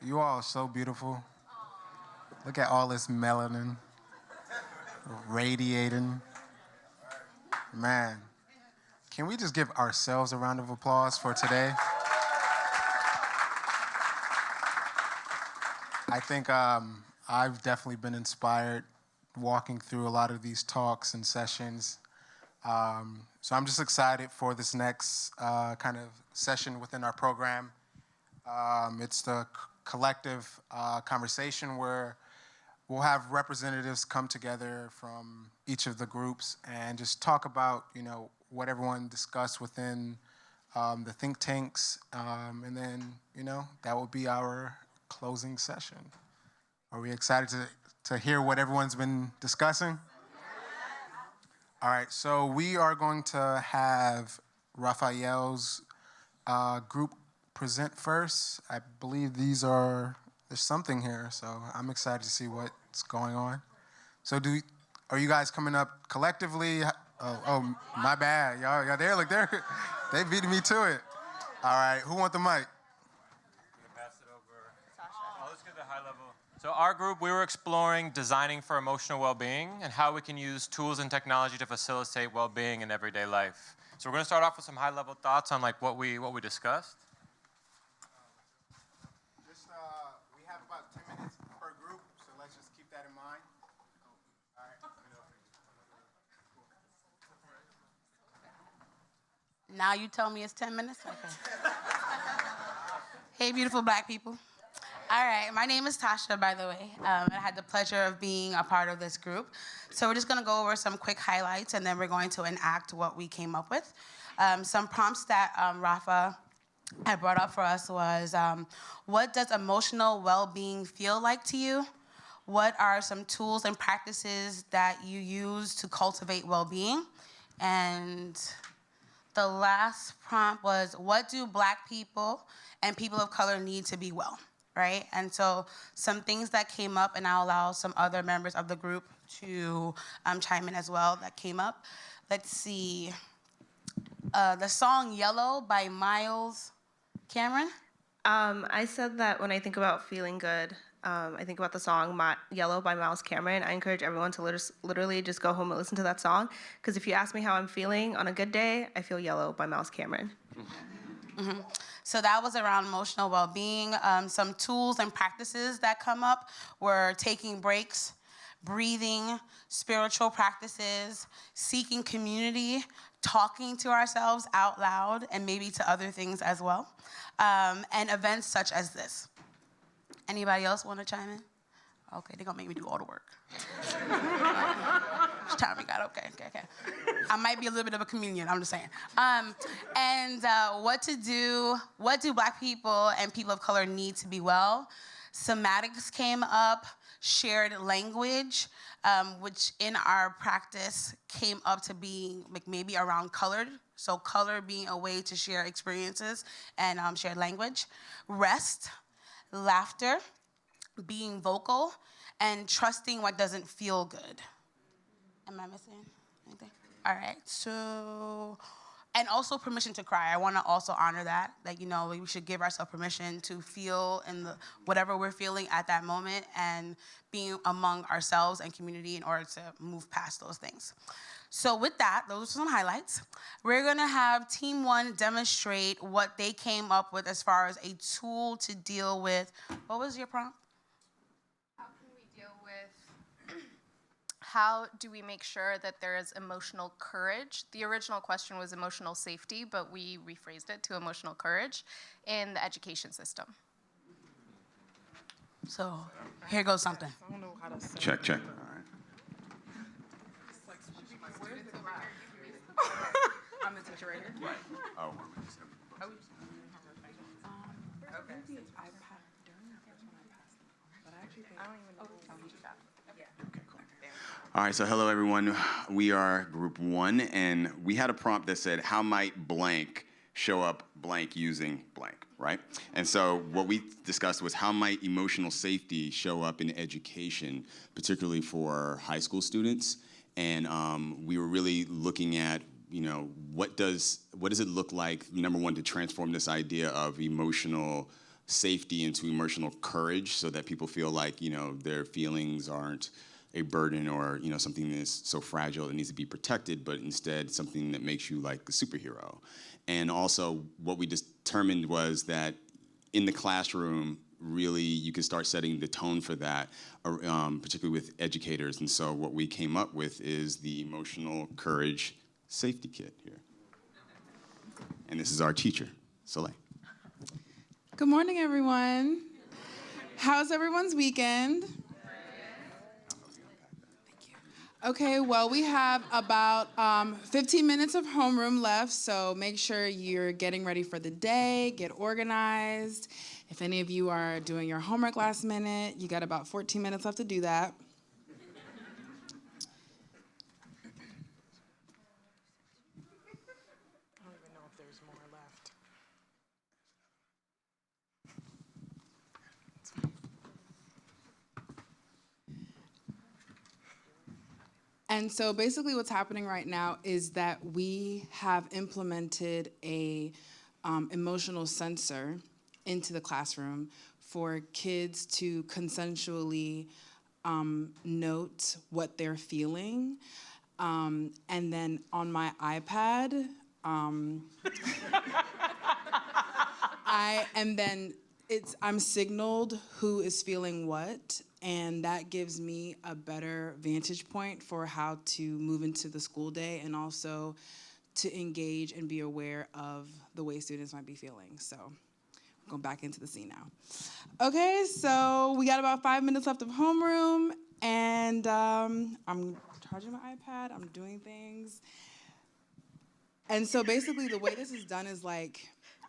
You all are so beautiful. Look at all this melanin radiating. Man, can we just give ourselves a round of applause for today? I think I've definitely been inspired walking through a lot of these talks and sessions. So I'm just excited for this next kind of session within our program. It's the collective conversation where we'll have representatives come together from each of the groups and just talk about, what everyone discussed within the think tanks. And then, that will be our closing session. Are we excited to hear what everyone's been discussing? All right, so we are going to have Raphael's group present first. I believe there's something here, so I'm excited to see what's going on. So are you guys coming up collectively? Oh, my bad. Y'all there? Look, they beat me to it. All right, who want the mic? Pass it over. Sasha. Let's get the high level. So our group, we were exploring designing for emotional well-being and how we can use tools and technology to facilitate well-being in everyday life. So we're going to start off with some high-level thoughts on what we discussed. We have about 10 minutes per group, so let's just keep that in mind. All right. Now you tell me it's 10 minutes? Okay. Hey, beautiful black people. All right, my name is Tasha, by the way. I had the pleasure of being a part of this group. So we're just gonna go over some quick highlights and then we're going to enact what we came up with. Some prompts that Rafa had brought up for us was, what does emotional well-being feel like to you? What are some tools and practices that you use to cultivate well-being? And the last prompt was, what do Black people and people of color need to be well? Right? And so some things that came up, and I'll allow some other members of the group to chime in as well that came up. Let's see. The song Yellow by Miles Cameron. I said that when I think about feeling good, I think about the song Yellow by Miles Cameron. I encourage everyone to literally just go home and listen to that song. Because if you ask me how I'm feeling on a good day, I feel Yellow by Miles Cameron. Mm-hmm. So that was around emotional well-being. Some tools and practices that come up were taking breaks, breathing, spiritual practices, seeking community, talking to ourselves out loud, and maybe to other things as well, and events such as this. Anybody else want to chime in? Okay, they're gonna make me do all the work. Which time we got? Okay. I might be a little bit of a comedian, I'm just saying. What do Black people and people of color need to be well? Somatics came up, shared language, which in our practice came up to being maybe around colored. So color being a way to share experiences and shared language. Rest, laughter, being vocal, and trusting what doesn't feel good. Am I missing anything? All right, so, and also permission to cry. I wanna also honor that. We should give ourselves permission to feel whatever we're feeling at that moment and being among ourselves and community in order to move past those things. So with that, those are some highlights. We're gonna have Team 1 demonstrate what they came up with as far as a tool to deal with, what was your prompt? How do we make sure that there is emotional courage? The original question was emotional safety, but we rephrased it to emotional courage in the education system. So here goes something. Check. All right. I'm the teacher right here. Right. Oh. Okay. I passed during the first one. I passed, but I actually think. I don't even know who you got. Yeah. Okay, cool. All right, so hello everyone. We are group 1, and we had a prompt that said, how might blank show up blank using blank, right? And so what we discussed was how might emotional safety show up in education, particularly for high school students. And we were really looking at, what does it look like, number one, to transform this idea of emotional safety into emotional courage so that people feel like, their feelings aren't a burden or, something that's so fragile that needs to be protected, but instead something that makes you like a superhero. And also what we determined was that in the classroom, really you can start setting the tone for that, particularly with educators. And so what we came up with is the Emotional Courage Safety Kit here. And this is our teacher, Soleil. Good morning, everyone. How's everyone's weekend? Okay, well, we have about 15 minutes of homeroom left, so make sure you're getting ready for the day, get organized. If any of you are doing your homework last minute, you got about 14 minutes left to do that. I don't even know if there's more left. And so basically what's happening right now is that we have implemented a emotional sensor into the classroom for kids to consensually note what they're feeling. And then on my iPad, I'm signaled who is feeling what, and that gives me a better vantage point for how to move into the school day and also to engage and be aware of the way students might be feeling. So we're going back into the scene now. Okay, so we got about 5 minutes left of homeroom, and I'm charging my iPad, I'm doing things. And so basically the way this is done is like,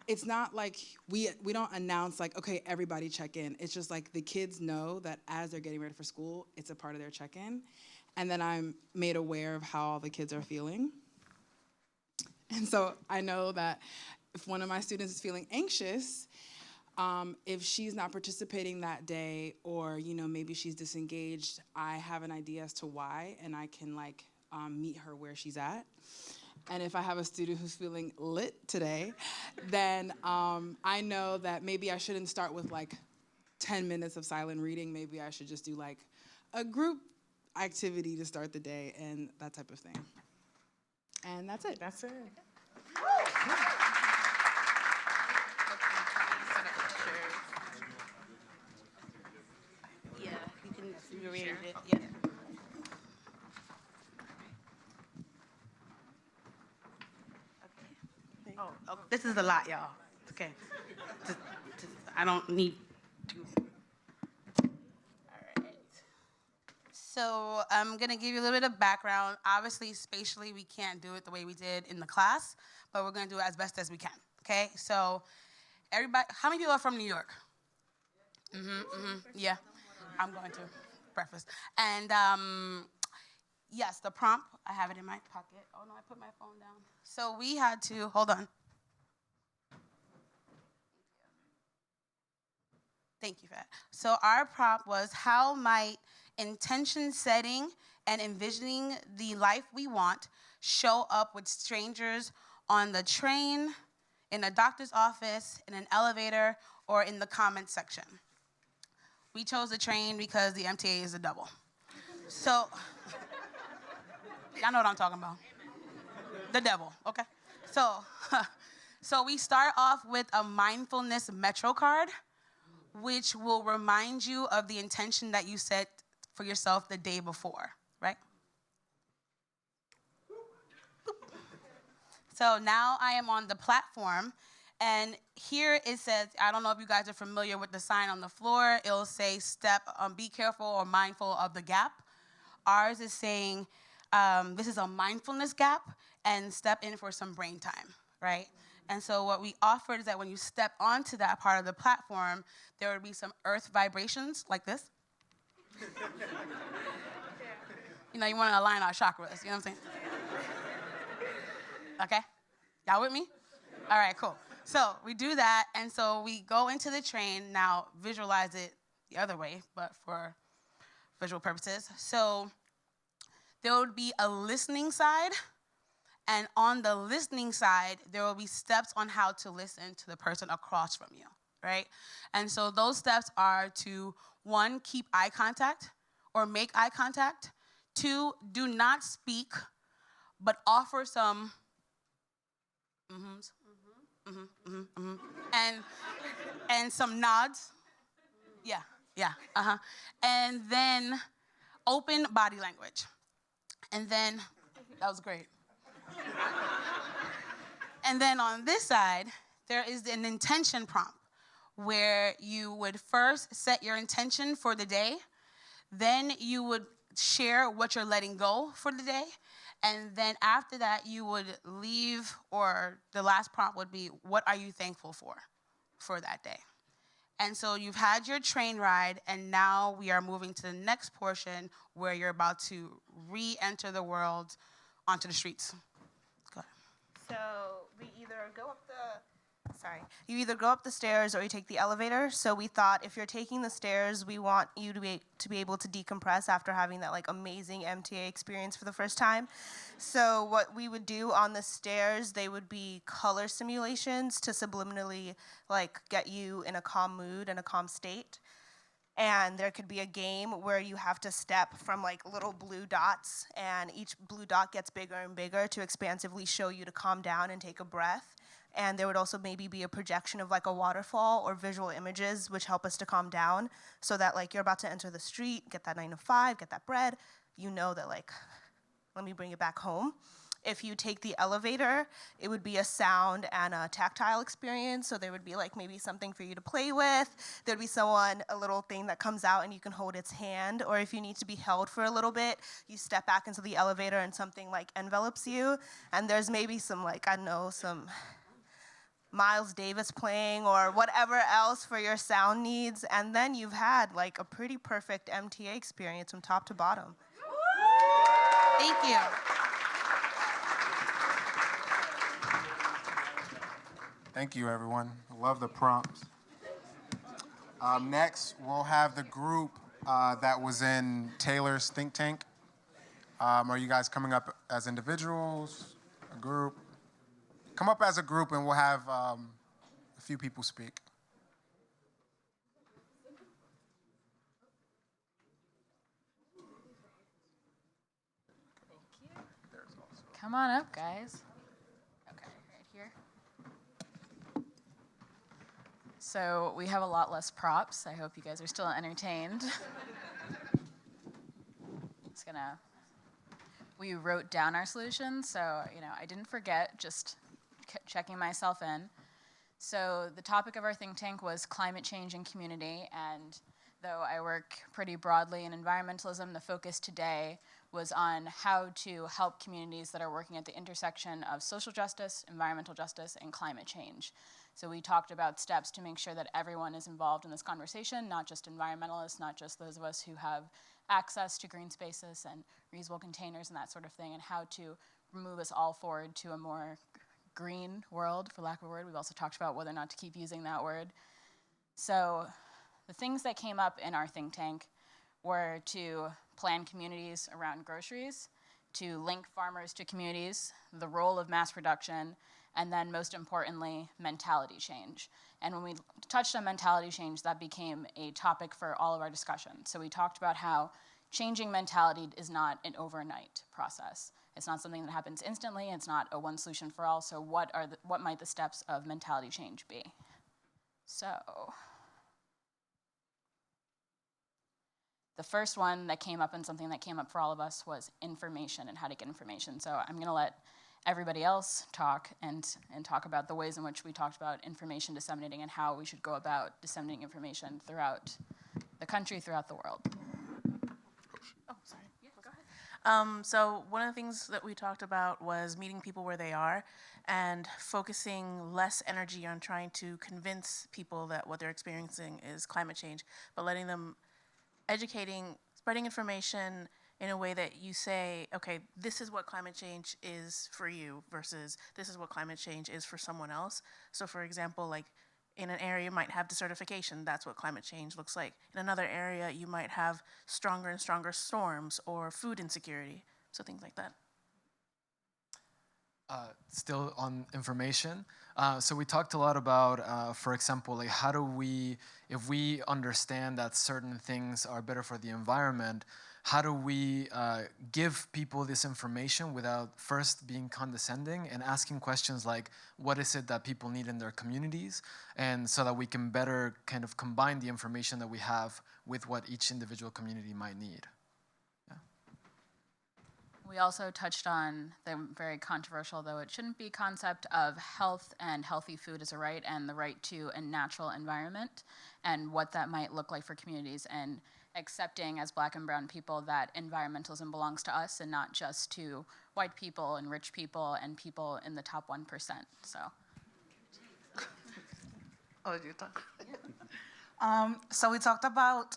it's not like we don't announce like, okay, everybody check in. It's just like the kids know that as they're getting ready for school, it's a part of their check-in. And then I'm made aware of how all the kids are feeling. And so I know that if one of my students is feeling anxious, if she's not participating that day or, maybe she's disengaged, I have an idea as to why, and I can meet her where she's at. And if I have a student who's feeling lit today, then I know that maybe I shouldn't start with 10 minutes of silent reading. Maybe I should just do a group activity to start the day and that type of thing. And that's it. That's it. Yeah, you can rearrange it. Yeah. Oh, this is a lot, y'all. Okay. I don't need to. All right. So I'm going to give you a little bit of background. Obviously, spatially, we can't do it the way we did in the class, but we're going to do it as best as we can. Okay? So everybody, how many people are from New York? Yeah, I'm going to preface. And yes, the prompt, I have it in my pocket. Oh, no, I put my phone down. So we had to, hold on. Thank you for that. So our prompt was, how might intention setting and envisioning the life we want show up with strangers on the train, in a doctor's office, in an elevator, or in the comment section? We chose the train because the MTA is a double. So, y'all know what I'm talking about. The devil, okay? So we start off with a mindfulness Metro card, which will remind you of the intention that you set for yourself the day before, right? So now I am on the platform, and here it says, I don't know if you guys are familiar with the sign on the floor. It'll say, be careful or mindful of the gap. Ours is saying, this is a mindfulness gap, and step in for some brain time, right? And so what we offered is that when you step onto that part of the platform, there would be some earth vibrations like this. You want to align our chakras, you know what I'm saying? Okay? Y'all with me? All right, cool. So we do that, and so we go into the train. Now visualize it the other way, but for visual purposes. So there would be a listening side, and on the listening side, there will be steps on how to listen to the person across from you, right? And so those steps are to, 1, keep eye contact or make eye contact. 2, do not speak, but offer some and some nods. Yeah, yeah, And then open body language. And then, that was great. And then on this side, there is an intention prompt where you would first set your intention for the day. Then you would share what you're letting go for the day. And then after that, you would leave, or the last prompt would be, what are you thankful for that day? And so you've had your train ride, and now we are moving to the next portion where you're about to re-enter the world onto the streets. Go ahead. So we either you either go up the stairs or you take the elevator. So we thought if you're taking the stairs, we want you to be able to decompress after having that like amazing MTA experience for the first time. So what we would do on the stairs, they would be color simulations to subliminally like get you in a calm mood and a calm state. And there could be a game where you have to step from like little blue dots, and each blue dot gets bigger and bigger to expansively show you to calm down and take a breath. And there would also maybe be a projection of like a waterfall or visual images which help us to calm down, so that like you're about to enter the street, get that 9 to 5, get that bread, you know that like, let me bring it back home. If you take the elevator, it would be a sound and a tactile experience. So there would be like maybe something for you to play with. There'd be a little thing that comes out and you can hold its hand. Or if you need to be held for a little bit, you step back into the elevator and something like envelops you. And there's maybe some like, I don't know, some Miles Davis playing or whatever else for your sound needs. And then you've had like a pretty perfect MTA experience from top to bottom. Thank you. Thank you, everyone. I love the prompts. Next, we'll have the group that was in Taylor's think tank. Are you guys coming up as individuals, a group? Come up as a group, and we'll have a few people speak. Come on up, guys. Okay, right here. So we have a lot less props. I hope you guys are still entertained. We wrote down our solutions, so I didn't forget, just checking myself in. So the topic of our think tank was climate change and community, and though I work pretty broadly in environmentalism, the focus today was on how to help communities that are working at the intersection of social justice, environmental justice, and climate change. So we talked about steps to make sure that everyone is involved in this conversation, not just environmentalists, not just those of us who have access to green spaces and reusable containers and that sort of thing, and how to move us all forward to a more green world, for lack of a word. We've also talked about whether or not to keep using that word. So the things that came up in our think tank were to plan communities around groceries, to link farmers to communities, the role of mass production, and then most importantly, mentality change. And when we touched on mentality change, that became a topic for all of our discussion. So we talked about how changing mentality is not an overnight process. It's not something that happens instantly. It's not a one solution for all. So what might the steps of mentality change be? So the first one that came up, and something that came up for all of us, was information and how to get information. So I'm going to let everybody else talk and talk about the ways in which we talked about information disseminating and how we should go about disseminating information throughout the country, throughout the world. Oh, sorry. Yeah, go ahead. So one of the things that we talked about was meeting people where they are and focusing less energy on trying to convince people that what they're experiencing is climate change, but letting them spreading information in a way that you say, okay, this is what climate change is for you versus this is what climate change is for someone else. So for example, like in an area you might have desertification, that's what climate change looks like. In another area you might have stronger and stronger storms or food insecurity, so things like that. still on information. So we talked a lot about, for example, like how do we, if we understand that certain things are better for the environment, how do we give people this information without first being condescending and asking questions like, what is it that people need in their communities? And so that we can better kind of combine the information that we have with what each individual community might need. We also touched on the very controversial, though it shouldn't be, concept of health and healthy food as a right and the right to a natural environment and what that might look like for communities, and accepting as Black and brown people that environmentalism belongs to us and not just to white people and rich people and people in the top 1%. So. Oh, you talk. So we talked about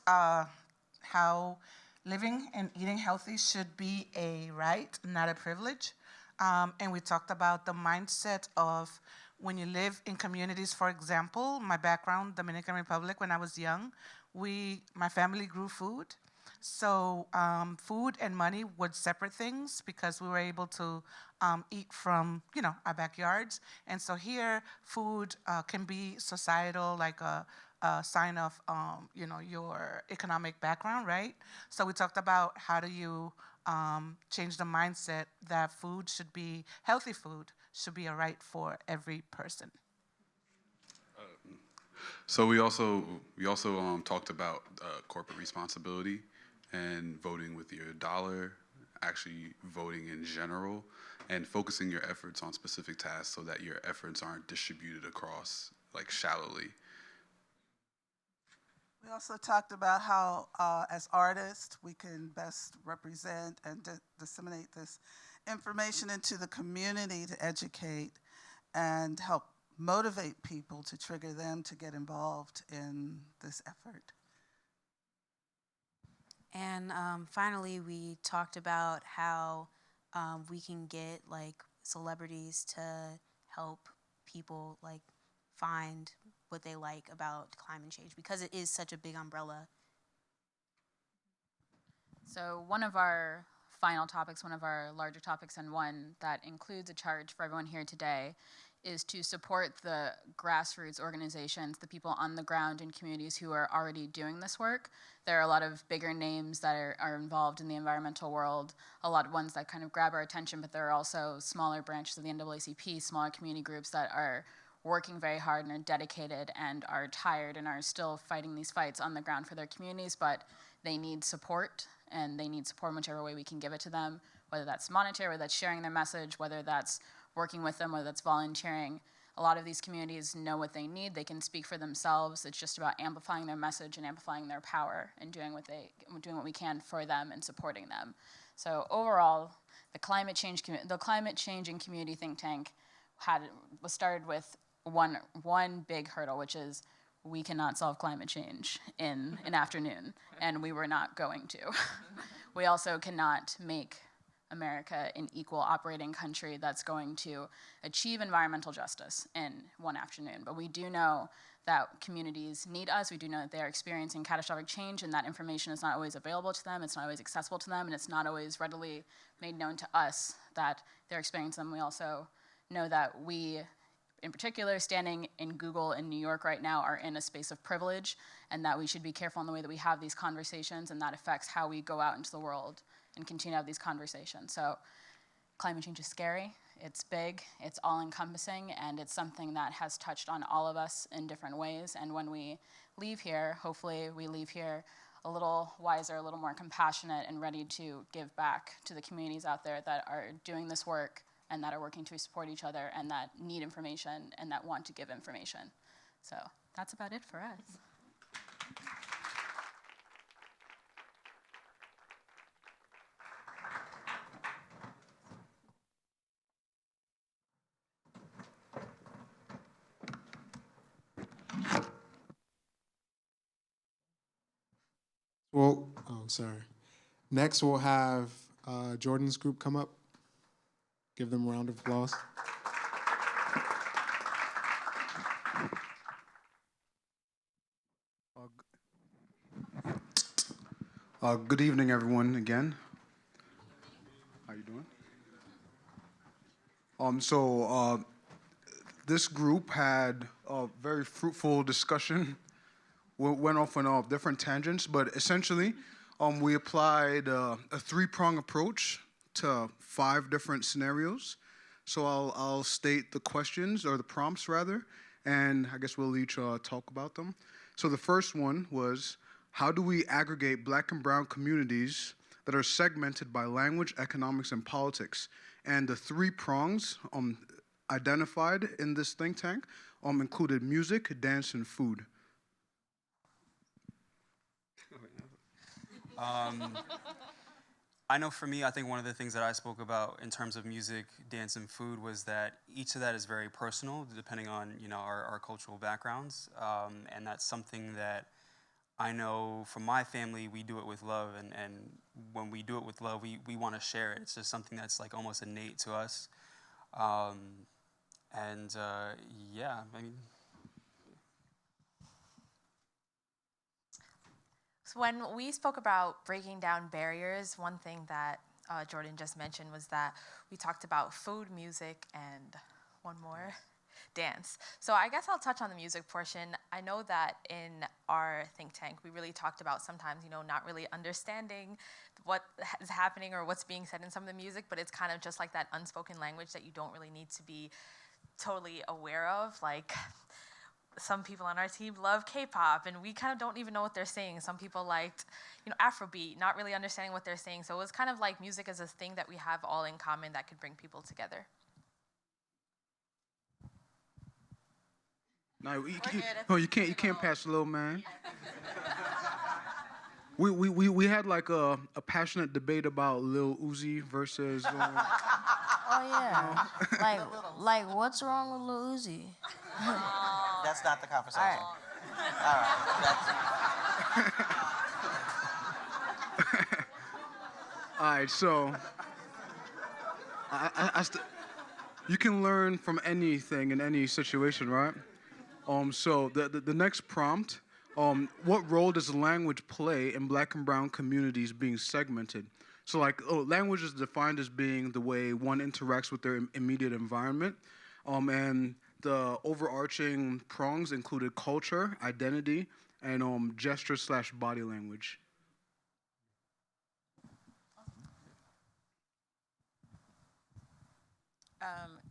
how living and eating healthy should be a right, not a privilege. And we talked about the mindset of when you live in communities, for example, my background, Dominican Republic, when I was young, my family grew food. So food and money were separate things because we were able to eat from, our backyards. And so here, food can be societal, like a sign of, your economic background, right? So we talked about how do you change the mindset that food should be, healthy food should be a right for every person. So we also talked about corporate responsibility and voting with your dollar, actually voting in general, and focusing your efforts on specific tasks so that your efforts aren't distributed across like shallowly. We also talked about how, as artists, we can best represent and disseminate this information into the community to educate and help motivate people, to trigger them to get involved in this effort. And finally, we talked about how we can get celebrities to help people find what they like about climate change, because it is such a big umbrella. So one of our final topics, one of our larger topics, and one that includes a charge for everyone here today, is to support the grassroots organizations, the people on the ground in communities who are already doing this work. There are a lot of bigger names that are involved in the environmental world, a lot of ones that kind of grab our attention, but there are also smaller branches of the NAACP, smaller community groups that are working very hard and are dedicated and are tired and are still fighting these fights on the ground for their communities, but they need support, and they need support in whichever way we can give it to them, whether that's monetary, whether that's sharing their message, whether that's working with them, whether that's volunteering. A lot of these communities know what they need. They can speak for themselves. It's just about amplifying their message and amplifying their power and doing what we can for them and supporting them. So overall, the climate change and community think tank was started with one big hurdle, which is we cannot solve climate change in an afternoon, and we were not going to. We also cannot make America an equal operating country that's going to achieve environmental justice in one afternoon. But we do know that communities need us. We do know that they're experiencing catastrophic change, and that information is not always available to them, it's not always accessible to them, and it's not always readily made known to us that they're experiencing them. We also know that we, in particular, standing in Google in New York right now, are in a space of privilege, and that we should be careful in the way that we have these conversations, and that affects how we go out into the world and continue to have these conversations. So climate change is scary, it's big, it's all-encompassing, and it's something that has touched on all of us in different ways. And when we leave here, hopefully we leave here a little wiser, a little more compassionate, and ready to give back to the communities out there that are doing this work and that are working to support each other and that need information and that want to give information. So that's about it for us. Well, sorry. Next, we'll have Jordan's group come up. Give them a round of applause. Good evening, everyone, again. How you doing? This group had a very fruitful discussion. We went off on different tangents, but essentially, we applied a three-prong approach to 5 different scenarios. So I'll state the questions, or the prompts rather, and I guess we'll each talk about them. So the first one was, how do we aggregate Black and brown communities that are segmented by language, economics, and politics? And the 3 prongs identified in this think tank included music, dance, and food. I know for me, I think one of the things that I spoke about in terms of music, dance, and food was that each of that is very personal, depending on our cultural backgrounds, and that's something that I know from my family, we do it with love, and when we do it with love, we want to share it. It's just something that's like almost innate to us. Yeah, I mean. So when we spoke about breaking down barriers, one thing that Jordan just mentioned was that we talked about food, music, and one more, dance. So I guess I'll touch on the music portion. I know that in our think tank, we really talked about sometimes, not really understanding what is happening or what's being said in some of the music, but it's kind of just like that unspoken language that you don't really need to be totally aware of. Like, some people on our team love K-pop, and we kind of don't even know what they're saying. Some people liked, Afrobeat, not really understanding what they're saying. So it was kind of like music as a thing that we have all in common that could bring people together. No, you can't pass the little man. We had like a passionate debate about Lil Uzi versus. Oh yeah, like what's wrong with Lil Uzi? That's not the conversation. All right. All right, so you can learn from anything in any situation, right? So the next prompt, what role does language play in Black and brown communities being segmented? So language is defined as being the way one interacts with their immediate environment, and the overarching prongs included culture, identity, and gesture/body language.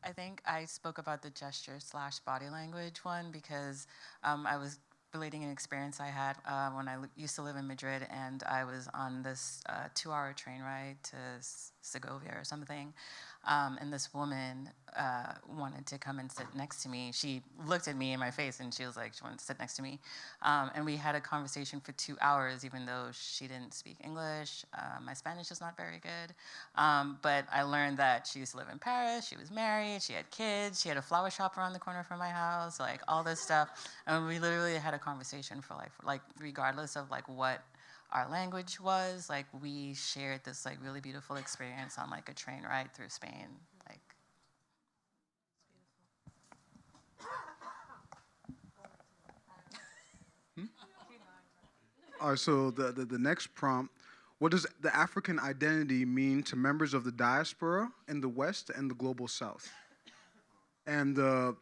I think I spoke about the gesture/body language one because I was relating an experience I had when I used to live in Madrid, and I was on this 2-hour train ride to Segovia or something, and this woman wanted to come and sit next to me. She looked at me in my face, and she was like, she wanted to sit next to me, and we had a conversation for 2 hours, even though she didn't speak English. My Spanish is not very good, but I learned that she used to live in Paris, she was married, she had kids, she had a flower shop around the corner from my house, like all this stuff, and we literally had a conversation for like regardless of like what our language was, like we shared this like really beautiful experience on like a train ride through Spain. Like, All right, so the next prompt, what does the African identity mean to members of the diaspora in the West and the global South? And the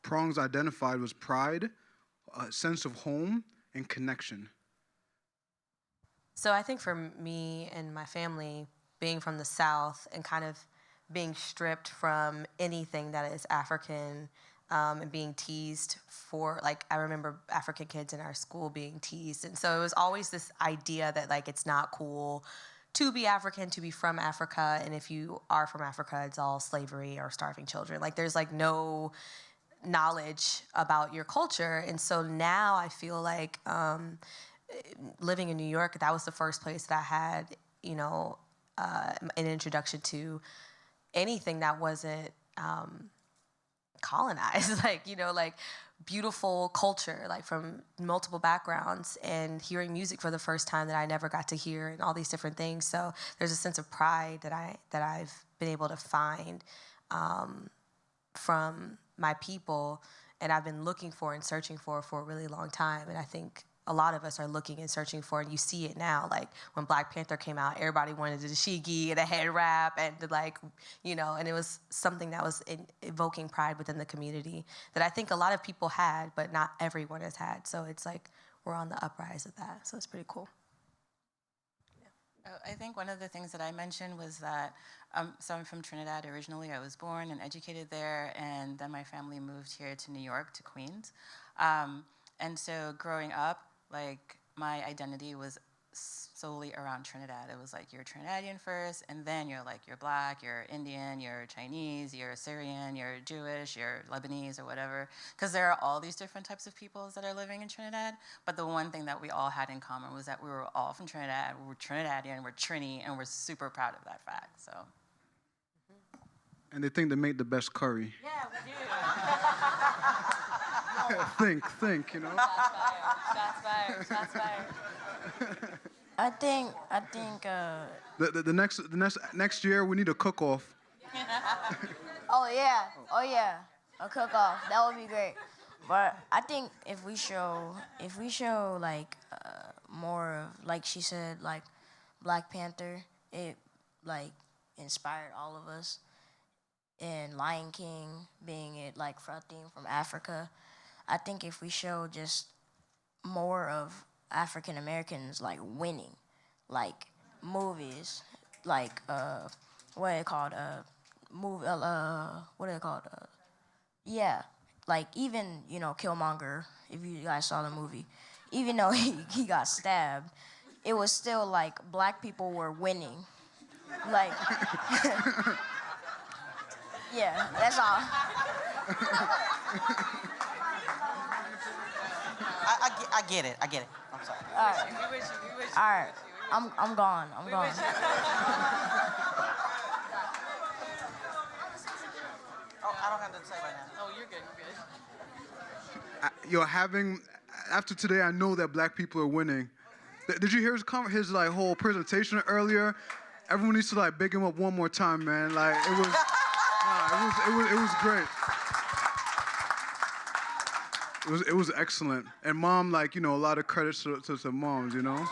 prongs identified was pride, a sense of home, and connection. So I think for me and my family, being from the South and kind of being stripped from anything that is African, and being teased for, like, I remember African kids in our school being teased. And so it was always this idea that, like, it's not cool to be African, to be from Africa. And if you are from Africa, it's all slavery or starving children. Like, there's, like, no knowledge about your culture. And so now I feel like living in New York, that was the first place that I had, an introduction to anything that wasn't colonized, like beautiful culture, like from multiple backgrounds, and hearing music for the first time that I never got to hear, and all these different things. So there's a sense of pride that I've been able to find from my people, and I've been looking for and searching for a really long time. And I think a lot of us are looking and searching for, and you see it now. Like when Black Panther came out, everybody wanted the dashiki and a head wrap, and and it was something that was evoking pride within the community that I think a lot of people had, but not everyone has had. So it's like we're on the uprise of that. So it's pretty cool. I think one of the things that I mentioned was that, so I'm from Trinidad originally. I was born and educated there, and then my family moved here to New York, to Queens. And so growing up, like my identity was solely around Trinidad. It was like you're Trinidadian first, and then you're Black, you're Indian, you're Chinese, you're Syrian, you're Jewish, you're Lebanese, or whatever. Because there are all these different types of peoples that are living in Trinidad. But the one thing that we all had in common was that we were all from Trinidad. We were Trinidadian, we're Trini, and we're super proud of that fact. So. And they think they make the best curry. Yeah, we do. think, you know. Shots fired. I think. The next year we need a cook-off. Oh yeah, a cook-off. That would be great. But I think if we show like more of, like she said, like Black Panther, it like inspired all of us. And Lion King being it like for a theme from Africa, I think if we show just more of African Americans like winning, like movies, like what are they called? Yeah, like even Killmonger. If you guys saw the movie, even though he got stabbed, it was still like Black people were winning, like. Yeah, that's all. I get it. I'm sorry. All right. I'm gone. Oh, I don't have to say right now. Oh, you're good. After today, I know that Black people are winning. Did you hear his like whole presentation earlier? Everyone needs to like big him up one more time, man. Like it was. It was great. It was excellent. And Mom, like, a lot of credits to moms, For real.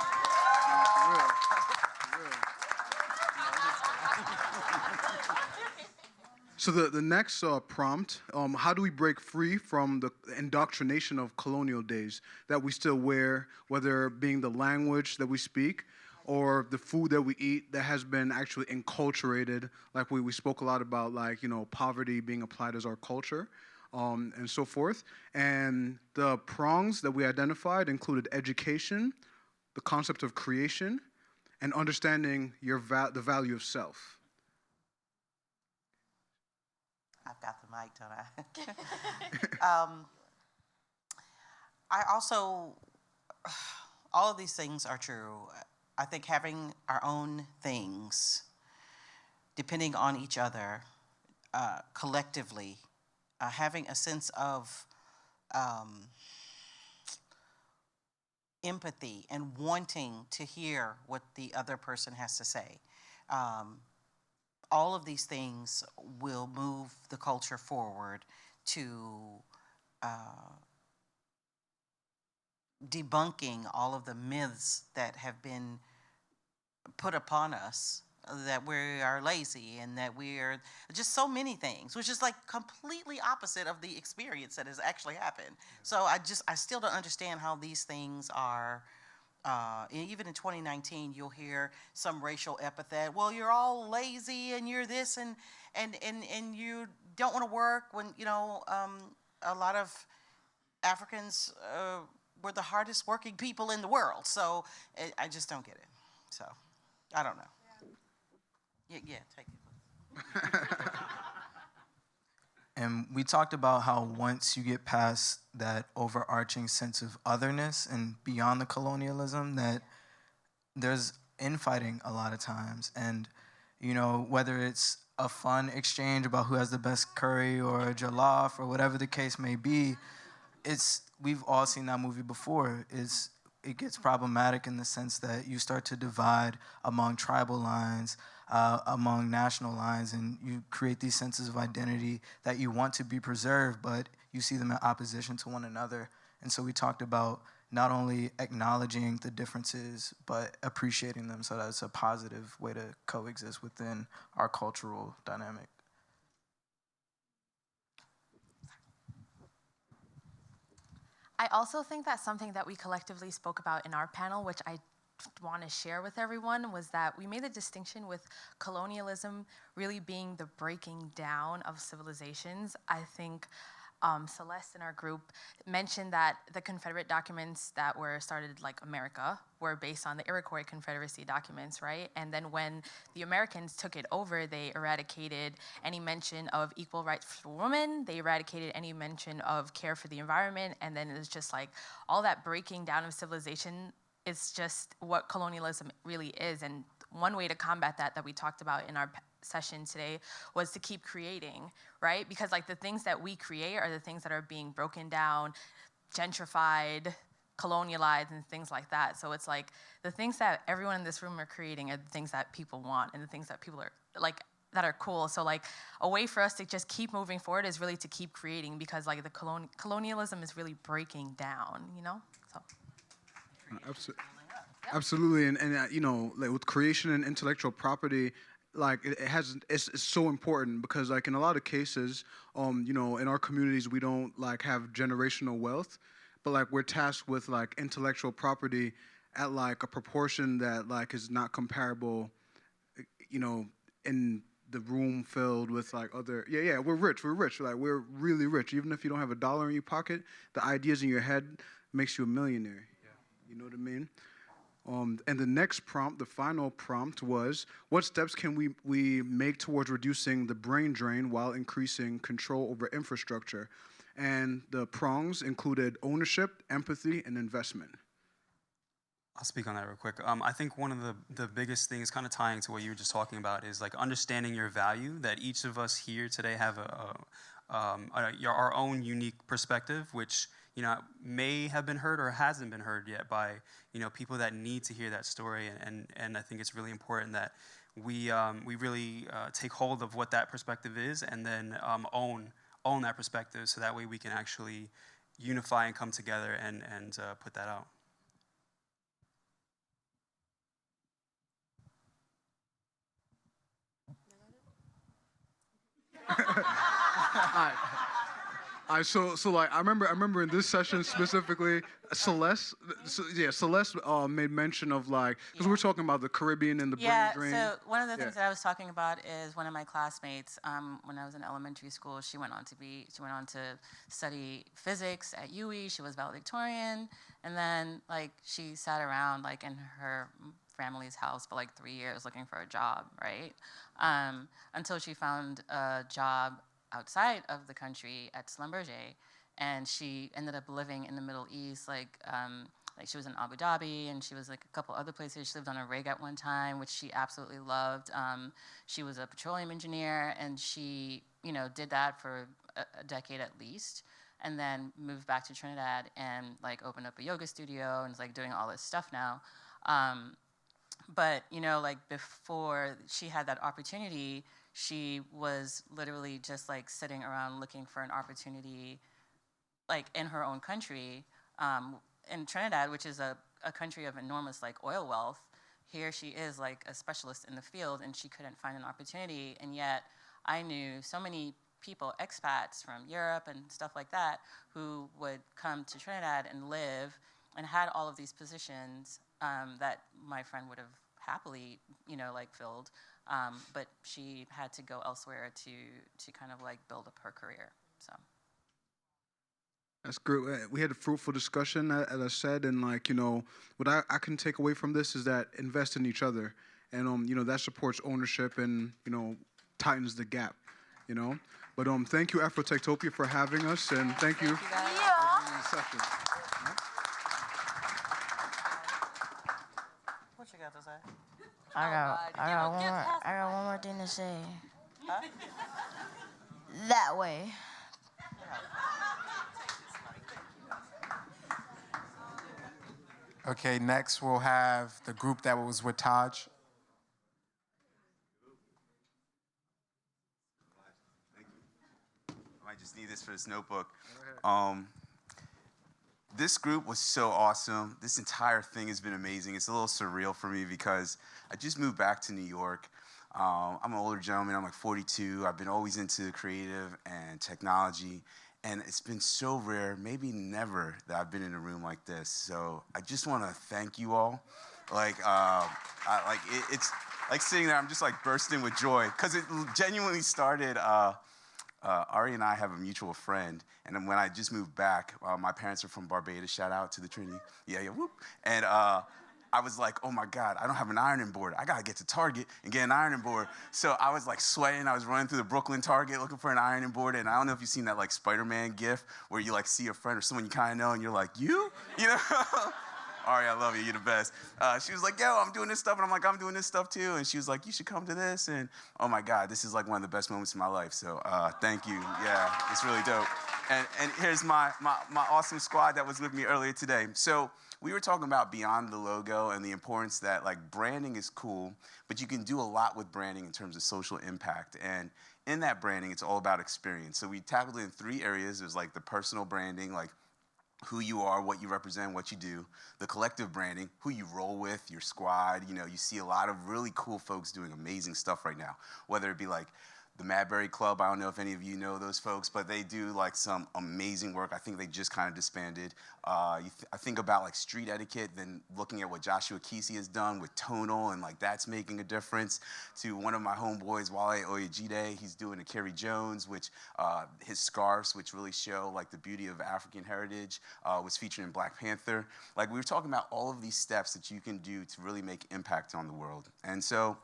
So the next prompt, how do we break free from the indoctrination of colonial days that we still wear, whether being the language that we speak, or the food that we eat that has been actually enculturated, like we spoke a lot about, like, poverty being applied as our culture, and so forth. And the prongs that we identified included education, the concept of creation, and understanding the value of self. I've got the mic, don't I? I also, all of these things are true. I think having our own things, depending on each other, collectively, having a sense of empathy and wanting to hear what the other person has to say. All of these things will move the culture forward to debunking all of the myths that have been put upon us, that we are lazy and that we are just so many things, which is like completely opposite of the experience that has actually happened. So I still don't understand how these things are, even in 2019, you'll hear some racial epithet. Well, you're all lazy and you're this and you don't want to work when, a lot of Africans were the hardest working people in the world. So I just don't get it. So I don't know. Yeah, take it. And we talked about how once you get past that overarching sense of otherness and beyond the colonialism, that there's infighting a lot of times. And, whether it's a fun exchange about who has the best curry or jollof or whatever the case may be, we've all seen that movie before. It gets problematic in the sense that you start to divide among tribal lines, among national lines, and you create these senses of identity that you want to be preserved, but you see them in opposition to one another. And so we talked about not only acknowledging the differences, but appreciating them so that it's a positive way to coexist within our cultural dynamic. I also think that something that we collectively spoke about in our panel, which I want to share with everyone, was that we made the distinction with colonialism really being the breaking down of civilizations. I think Celeste in our group mentioned that the Confederate documents that were started like America were based on the Iroquois Confederacy documents, right? And then when the Americans took it over, they eradicated any mention of equal rights for women, they eradicated any mention of care for the environment, and then it's just like all that breaking down of civilization is just what colonialism really is. And one way to combat that we talked about in our session today was to keep creating, right? Because like the things that we create are the things that are being broken down, gentrified, colonialized, and things like that. So it's like the things that everyone in this room are creating are the things that people want and the things that people are like that are cool. So like a way for us to just keep moving forward is really to keep creating, because like the colonialism is really breaking down, you know? So. Absolutely, and you know, like with creation and intellectual property, like it's so important because like in a lot of cases, you know, in our communities we don't like have generational wealth, but like we're tasked with like intellectual property at like a proportion that like is not comparable, you know, in the room filled with like other we're rich, like we're really rich. Even if you don't have $1 in your pocket, the ideas in your head makes you a millionaire. You know what I mean? And the next prompt, the final prompt was, what steps can we make towards reducing the brain drain while increasing control over infrastructure? And the prongs included ownership, empathy, and investment. I'll speak on that real quick. I think one of the biggest things, kind of tying to what you were just talking about, is like understanding your value, that each of us here today have our own unique perspective, which, you know, may have been heard or hasn't been heard yet by, you know, people that need to hear that story. And I think it's really important that we really take hold of what that perspective is, and then own that perspective, so that way we can actually unify and come together and put that out. So like I remember in this session specifically, Celeste made mention of like, because we're talking about the Caribbean and the brain drain. So one of the things that I was talking about is one of my classmates, when I was in elementary school, she went on to study physics at UE. She was valedictorian, and then like she sat around like in her family's house for like 3 years looking for a job, right? Until she found a job outside of the country at Schlumberger, and she ended up living in the Middle East, like she was in Abu Dhabi, and she was like a couple other places. She lived on a rig at one time, which she absolutely loved. She was a petroleum engineer, and she, you know, did that for a decade at least, and then moved back to Trinidad and like opened up a yoga studio and is like doing all this stuff now. But, you know, like before she had that opportunity, she was literally just like sitting around looking for an opportunity like in her own country. In Trinidad, which is a country of enormous like oil wealth, here she is like a specialist in the field, and she couldn't find an opportunity. And yet I knew so many people, expats from Europe and stuff like that, who would come to Trinidad and live and had all of these positions that my friend would have happily, you know, like filled, but she had to go elsewhere to kind of like build up her career. So That's great. We had a fruitful discussion, as I said, and like, you know, what I can take away from this is that invest in each other, and you know, that supports ownership and, you know, tightens the gap, you know. But thank you, AFROTECTOPIA, for having us, and thank you for the session. What you got to say? I got one more thing to say. Huh? That way. Okay, next we'll have the group that was with Taj. I might just need this for this notebook. this group was so awesome. This entire thing has been amazing. It's a little surreal for me because I just moved back to New York. I'm an older gentleman, I'm like 42. I've been always into creative and technology, and it's been so rare, maybe never, that I've been in a room like this. So I just want to thank you all. It's like sitting there, I'm just like bursting with joy, because it genuinely started, Ari and I have a mutual friend, and then when I just moved back, my parents are from Barbados, shout out to the Trinity, yeah, whoop. And I was like, oh my God, I don't have an ironing board. I gotta get to Target and get an ironing board. So I was like sweating, I was running through the Brooklyn Target looking for an ironing board, and I don't know if you've seen that like Spider-Man gif where you like see a friend or someone you kinda know and you're like, you know? Ari, I love you, you're the best. She was like, yo, I'm doing this stuff, and I'm like, I'm doing this stuff too. And she was like, you should come to this, and oh my God, this is like one of the best moments of my life, so thank you, yeah, it's really dope. And here's my awesome squad that was with me earlier today. So we were talking about beyond the logo and the importance that like branding is cool, but you can do a lot with branding in terms of social impact. And in that branding, it's all about experience. So we tackled it in 3 areas. There's like the personal branding, like who you are, what you represent, what you do. The collective branding, who you roll with, your squad. You know, you see a lot of really cool folks doing amazing stuff right now, whether it be like the Madberry Club. I don't know if any of you know those folks, but they do like some amazing work. I think they just kind of disbanded. I think about like street etiquette, then looking at what Joshua Kesey has done with tonal, and like that's making a difference. To one of my homeboys, Wale Oyejide, he's doing a Kerry Jones, which his scarves, which really show like the beauty of African heritage, was featured in Black Panther. Like we were talking about all of these steps that you can do to really make impact on the world. And so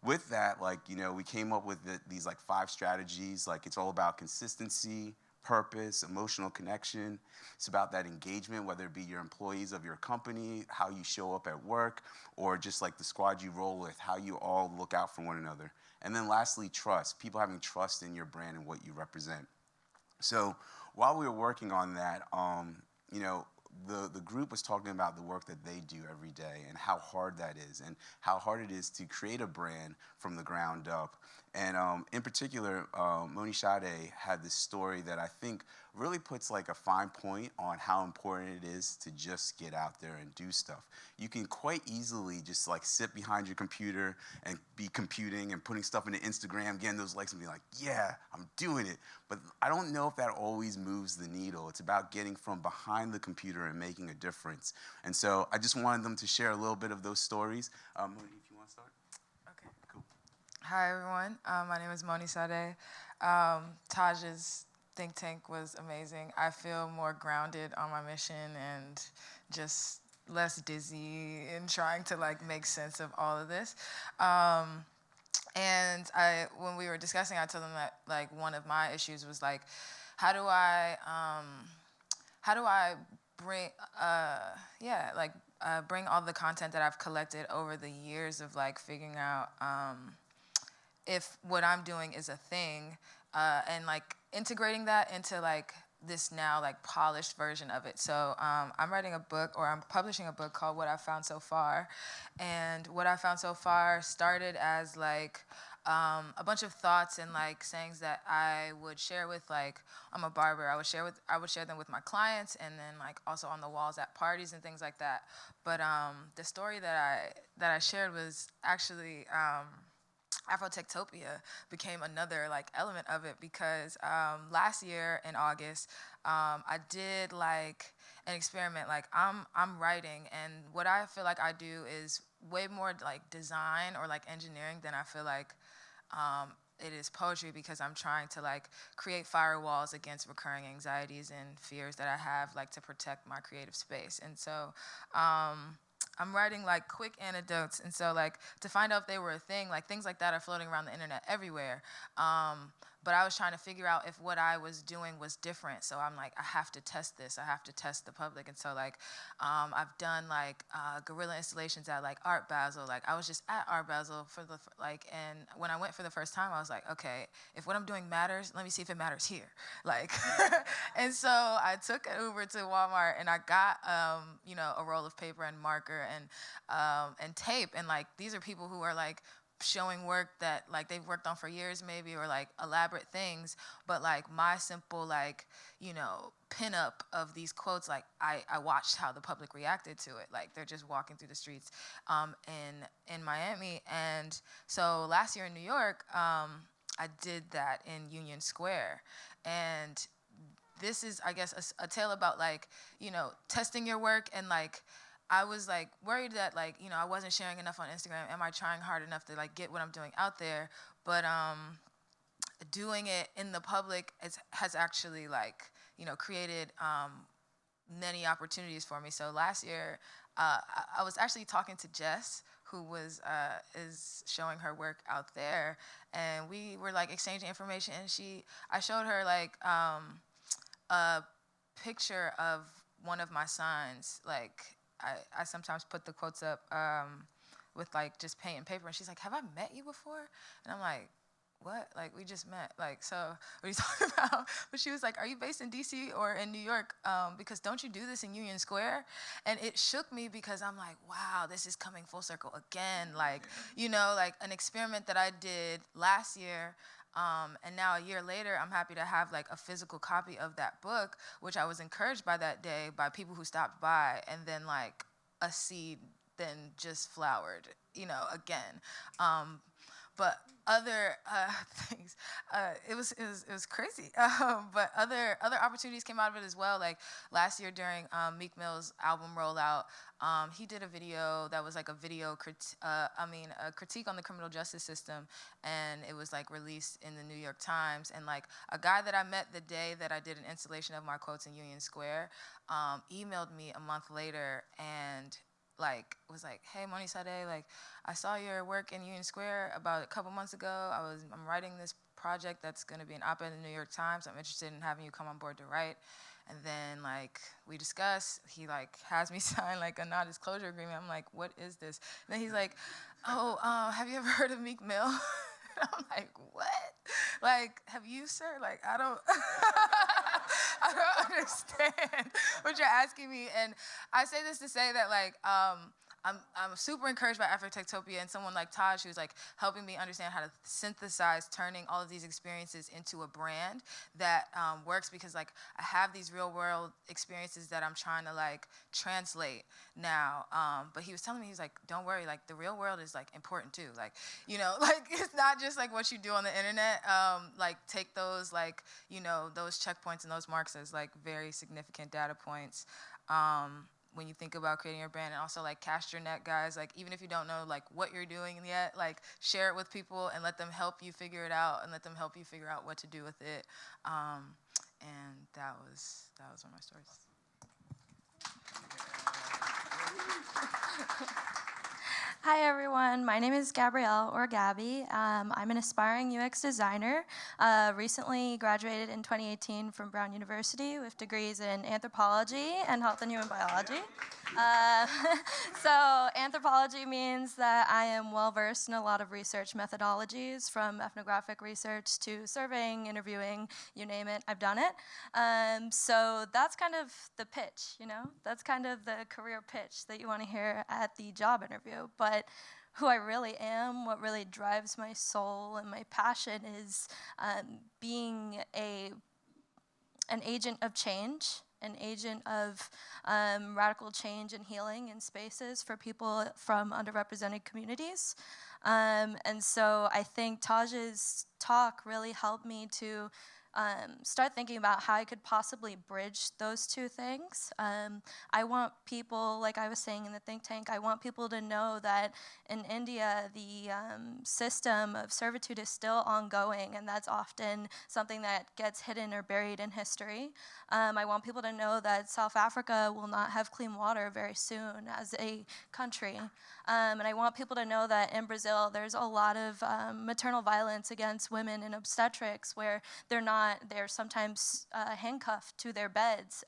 with that, like, you know, we came up with these like 5 strategies. Like it's all about consistency, purpose, emotional connection. It's about that engagement, whether it be your employees of your company, how you show up at work, or just like the squad you roll with, how you all look out for one another. And then lastly, trust, people having trust in your brand and what you represent. So while we were working on that, you know, the group was talking about the work that they do every day and how hard that is and how hard it is to create a brand from the ground up. And in particular, Moni Sade had this story that I think really puts like a fine point on how important it is to just get out there and do stuff. You can quite easily just like sit behind your computer and be computing and putting stuff into Instagram, getting those likes and be like, yeah, I'm doing it. But I don't know if that always moves the needle. It's about getting from behind the computer and making a difference. And so I just wanted them to share a little bit of those stories. Moni, if you want to start. Okay. Cool. Hi, everyone. My name is Moni Sade. Taj's think tank was amazing. I feel more grounded on my mission and just less dizzy in trying to like make sense of all of this. And when we were discussing, I told them that like one of my issues was like, how do I bring bring all the content that I've collected over the years of like figuring out if what I'm doing is a thing, and like integrating that into like this now like polished version of it. So I'm writing a book, or I'm publishing a book called What I've Found So Far. And What I Found So Far started as like a bunch of thoughts and like sayings that I would share with, like, I'm a barber, I would share them with my clients, and then like also on the walls at parties and things like that. But the story that I shared was actually AFROTECTOPIA became another like element of it, because last year in August, I did like an experiment. Like I'm writing, and what I feel like I do is way more like design or like engineering than I feel like it is poetry, because I'm trying to like create firewalls against recurring anxieties and fears that I have, like to protect my creative space. And so I'm writing like quick anecdotes, and so like to find out if they were a thing, like things like that are floating around the internet everywhere. But I was trying to figure out if what I was doing was different. So I'm like, I have to test this. I have to test the public. And so like, I've done like guerrilla installations at like Art Basel. Like I was just at Art Basel and when I went for the first time, I was like, okay, if what I'm doing matters, let me see if it matters here. Like, and so I took an Uber to Walmart, and I got, a roll of paper and marker and tape. And like, these are people who are like showing work that like they've worked on for years maybe, or like elaborate things, but like my simple like, you know, pinup of these quotes, like I watched how the public reacted to it. Like they're just walking through the streets in Miami. And so last year in New York, I did that in Union Square. And this is, I guess, a tale about like, you know, testing your work. And like, I was like worried that like, you know, I wasn't sharing enough on Instagram. Am I trying hard enough to like get what I'm doing out there? But doing it in the public has actually like, you know, created many opportunities for me. So last year, I was actually talking to Jess, who was is showing her work out there, and we were like exchanging information. And I showed her like a picture of one of my signs. Like I sometimes put the quotes up with like just paint and paper, and she's like, "Have I met you before?" And I'm like, what? Like, we just met. Like, so what are you talking about? But she was like, are you based in DC or in New York? Because don't you do this in Union Square? And it shook me because I'm like, wow, this is coming full circle again. Like, you know, like an experiment that I did last year. And now a year later, I'm happy to have like a physical copy of that book, which I was encouraged by that day by people who stopped by, and then like a seed then just flowered, you know, again. But other things, it was crazy. But other opportunities came out of it as well. Like last year during Meek Mill's album rollout, he did a video that was like a critique on the criminal justice system, and it was like released in the New York Times. And like a guy that I met the day that I did an installation of my quotes in Union Square, emailed me a month later and like was like, hey, Moni Sade, like I saw your work in Union Square about a couple months ago. I'm writing this project that's going to be an op-ed in the New York Times. I'm interested in having you come on board to write. And then like we discuss, he like has me sign like a non-disclosure agreement. I'm like, what is this? And then he's like, oh, have you ever heard of Meek Mill? I'm like, what? Like, have you, sir? Like, I don't understand what you're asking me. And I say this to say that like, I'm super encouraged by AFROTECTOPIA and someone like Taj, who's like helping me understand how to synthesize turning all of these experiences into a brand that works, because like I have these real world experiences that I'm trying to like translate now. But he was telling me, he's like, don't worry, like the real world is like important too. Like, you know, like it's not just like what you do on the internet. Like take those like, you know, those checkpoints and those marks as like very significant data points. When you think about creating your brand, and also like cast your net, guys. Like even if you don't know like what you're doing yet, like share it with people and let them help you figure it out, and let them help you figure out what to do with it. And that was one of my stories. Hi everyone, my name is Gabrielle, or Gabby. I'm an aspiring UX designer. Recently graduated in 2018 from Brown University with degrees in anthropology and health and human biology. So anthropology means that I am well versed in a lot of research methodologies, from ethnographic research to surveying, interviewing, you name it, I've done it. So that's kind of the pitch, you know? That's kind of the career pitch that you want to hear at the job interview. But who I really am, what really drives my soul and my passion is being an agent of change, an agent of radical change and healing in spaces for people from underrepresented communities. And so I think Taj's talk really helped me to start thinking about how I could possibly bridge those two things. I want people, like I was saying in the think tank, I want people to know that in India, the system of servitude is still ongoing, and that's often something that gets hidden or buried in history. I want people to know that South Africa will not have clean water very soon as a country. And I want people to know that in Brazil, there's a lot of maternal violence against women in obstetrics, where they're sometimes handcuffed to their beds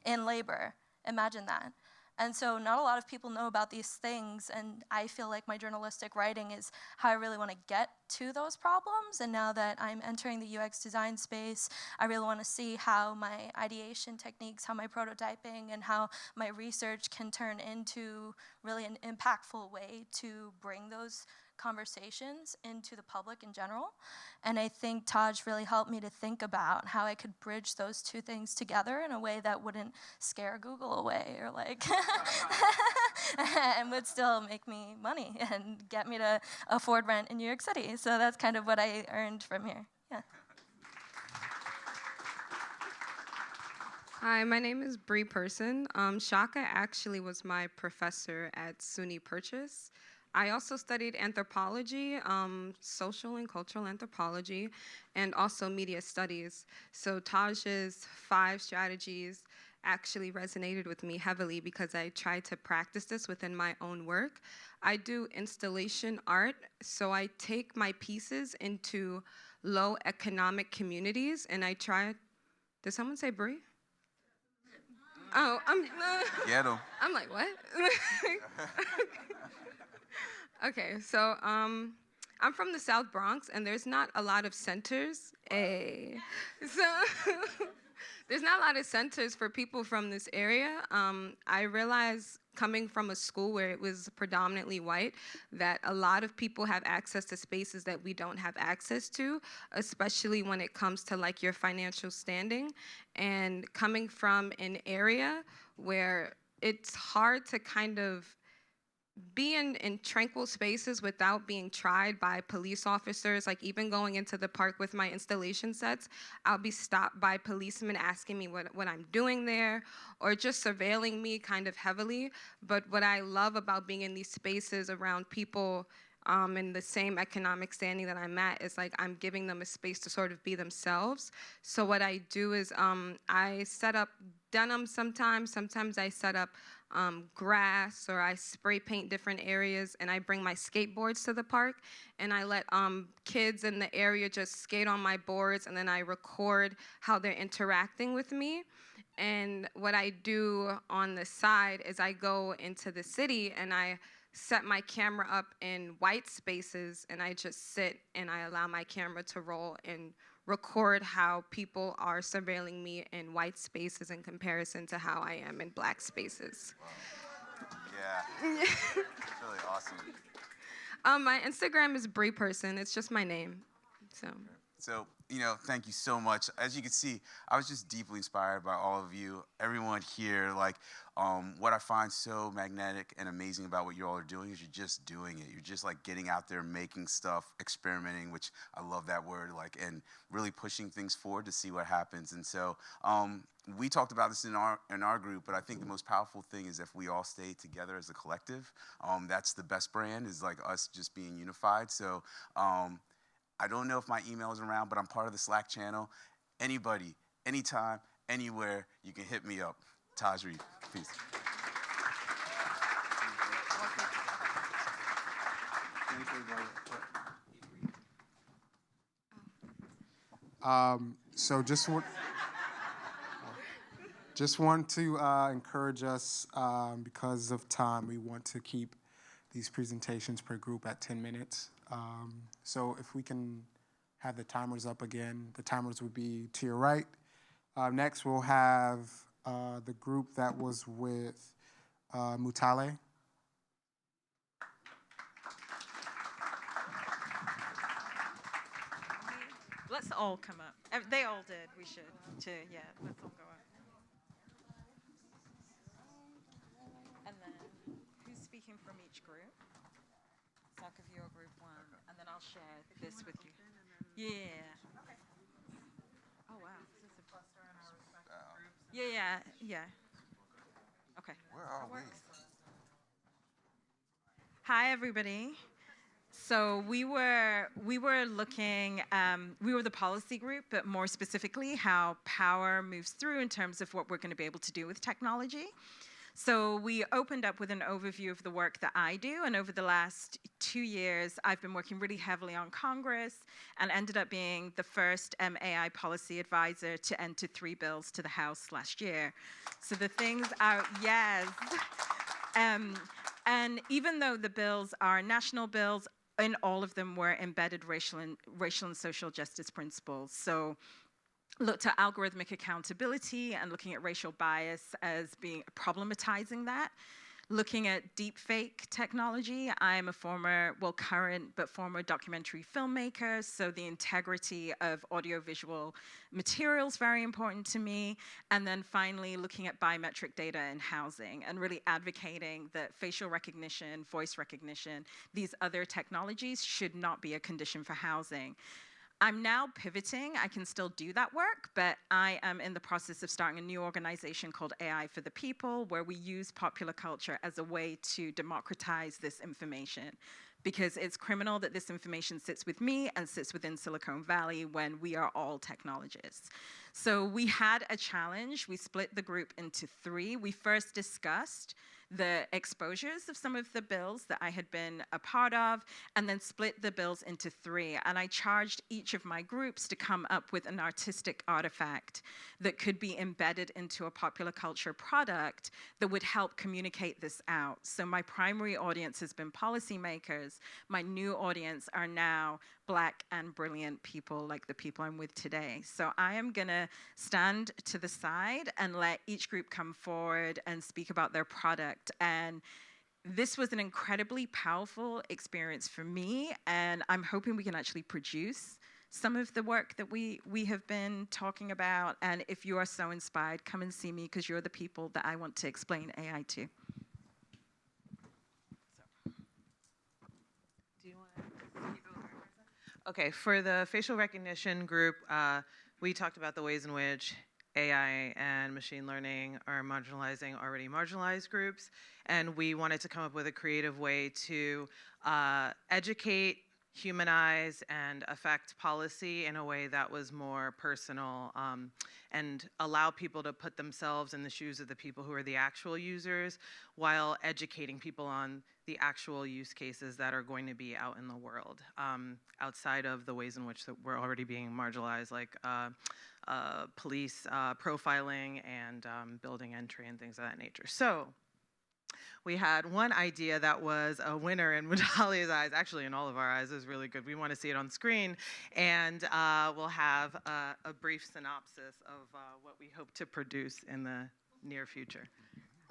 in labor. Imagine that. And so not a lot of people know about these things, and I feel like my journalistic writing is how I really want to get to those problems. And now that I'm entering the UX design space, I really want to see how my ideation techniques, how my prototyping, and how my research can turn into really an impactful way to bring those conversations into the public in general. And I think Taj really helped me to think about how I could bridge those two things together in a way that wouldn't scare Google away or like, and would still make me money and get me to afford rent in New York City. So that's kind of what I earned from here. Yeah. Hi, my name is Bree Person. Shaka actually was my professor at SUNY Purchase. I also studied anthropology, social and cultural anthropology, and also media studies. So Taj's 5 strategies actually resonated with me heavily because I tried to practice this within my own work. I do installation art, so I take my pieces into low economic communities, and I try. Did someone say Bree? Oh, Get 'em. I'm like, what? Okay, so I'm from the South Bronx, and there's not a lot of centers. So there's not a lot of centers for people from this area. I realized coming from a school where it was predominantly white, that a lot of people have access to spaces that we don't have access to, especially when it comes to like your financial standing. And coming from an area where it's hard to kind of be in tranquil spaces without being tried by police officers. Like even going into the park with my installation sets, I'll be stopped by policemen asking me what I'm doing there, or just surveilling me kind of heavily. But what I love about being in these spaces around people in the same economic standing that I'm at is like I'm giving them a space to sort of be themselves. So what I do is I set up denim sometimes I set up grass, or I spray paint different areas, and I bring my skateboards to the park, and I let kids in the area just skate on my boards, and then I record how they're interacting with me. And what I do on the side is I go into the city and I set my camera up in white spaces, and I just sit and I allow my camera to roll and record how people are surveilling me in white spaces in comparison to how I am in black spaces. Yeah, that's really awesome. My Instagram is Bree Person. It's just my name. So, thank you so much. As you can see, I was just deeply inspired by all of you, everyone here. Like, what I find so magnetic and amazing about what you all are doing is you're just doing it. You're just like getting out there, making stuff, experimenting, which I love that word, like, and really pushing things forward to see what happens. And so, we talked about this in our group, but I think the most powerful thing is if we all stay together as a collective. That's the best brand, is like us just being unified. So, I don't know if my email is around, but I'm part of the Slack channel. Anybody, anytime, anywhere, you can hit me up. Taj Reed, peace. So just want to encourage us, because of time, we want to keep these presentations per group at 10 minutes. So if we can have the timers up again, the timers would be to your right. Next, we'll have the group that was with Mutale. Let's all come up. They all did. We should, too. Yeah, let's all go up. And then, who's speaking from each group? So I'll give you a group one, and then I'll share this with you. Yeah. Oh, wow. Is this a cluster in our respective groups? Yeah. Okay. Where are we? Hi, everybody. So we were looking, we were the policy group, but more specifically how power moves through in terms of what we're going to be able to do with technology. So we opened up with an overview of the work that I do, and over the last 2 years, I've been working really heavily on Congress and ended up being the first AI policy advisor to enter 3 bills to the House last year. So the things are, yes. And even though the bills are national bills, in all of them were embedded racial and social justice principles. So looked at algorithmic accountability and looking at racial bias as being problematizing that. looking at deepfake technology. I am a former, well, current, but former documentary filmmaker, so the integrity of audiovisual material is very important to me. And then finally, looking at biometric data in housing and really advocating that facial recognition, voice recognition, these other technologies should not be a condition for housing. I'm now pivoting. I can still do that work, but I am in the process of starting a new organization called AI for the People, where we use popular culture as a way to democratize this information. Because it's criminal that this information sits with me and sits within Silicon Valley when we are all technologists. So we had a challenge. We split the group into 3. We first discussed the exposures of some of the bills that I had been a part of, and then split the bills into 3. And I charged each of my groups to come up with an artistic artifact that could be embedded into a popular culture product that would help communicate this out. So my primary audience has been policymakers. My new audience are now Black and brilliant people like the people I'm with today. So I am gonna stand to the side and let each group come forward and speak about their product. And this was an incredibly powerful experience for me, and I'm hoping we can actually produce some of the work that we have been talking about. And if you are so inspired, come and see me, because you're the people that I want to explain AI to. Okay, for the facial recognition group, we talked about the ways in which AI and machine learning are marginalizing already marginalized groups, and we wanted to come up with a creative way to educate, humanize, and affect policy in a way that was more personal, and allow people to put themselves in the shoes of the people who are the actual users, while educating people on the actual use cases that are going to be out in the world, outside of the ways in which that we're already being marginalized, like police profiling and building entry and things of that nature. So we had one idea that was a winner in Medalia's eyes, actually in all of our eyes. It was really good. We want to see it on screen, and we'll have a brief synopsis of what we hope to produce in the near future.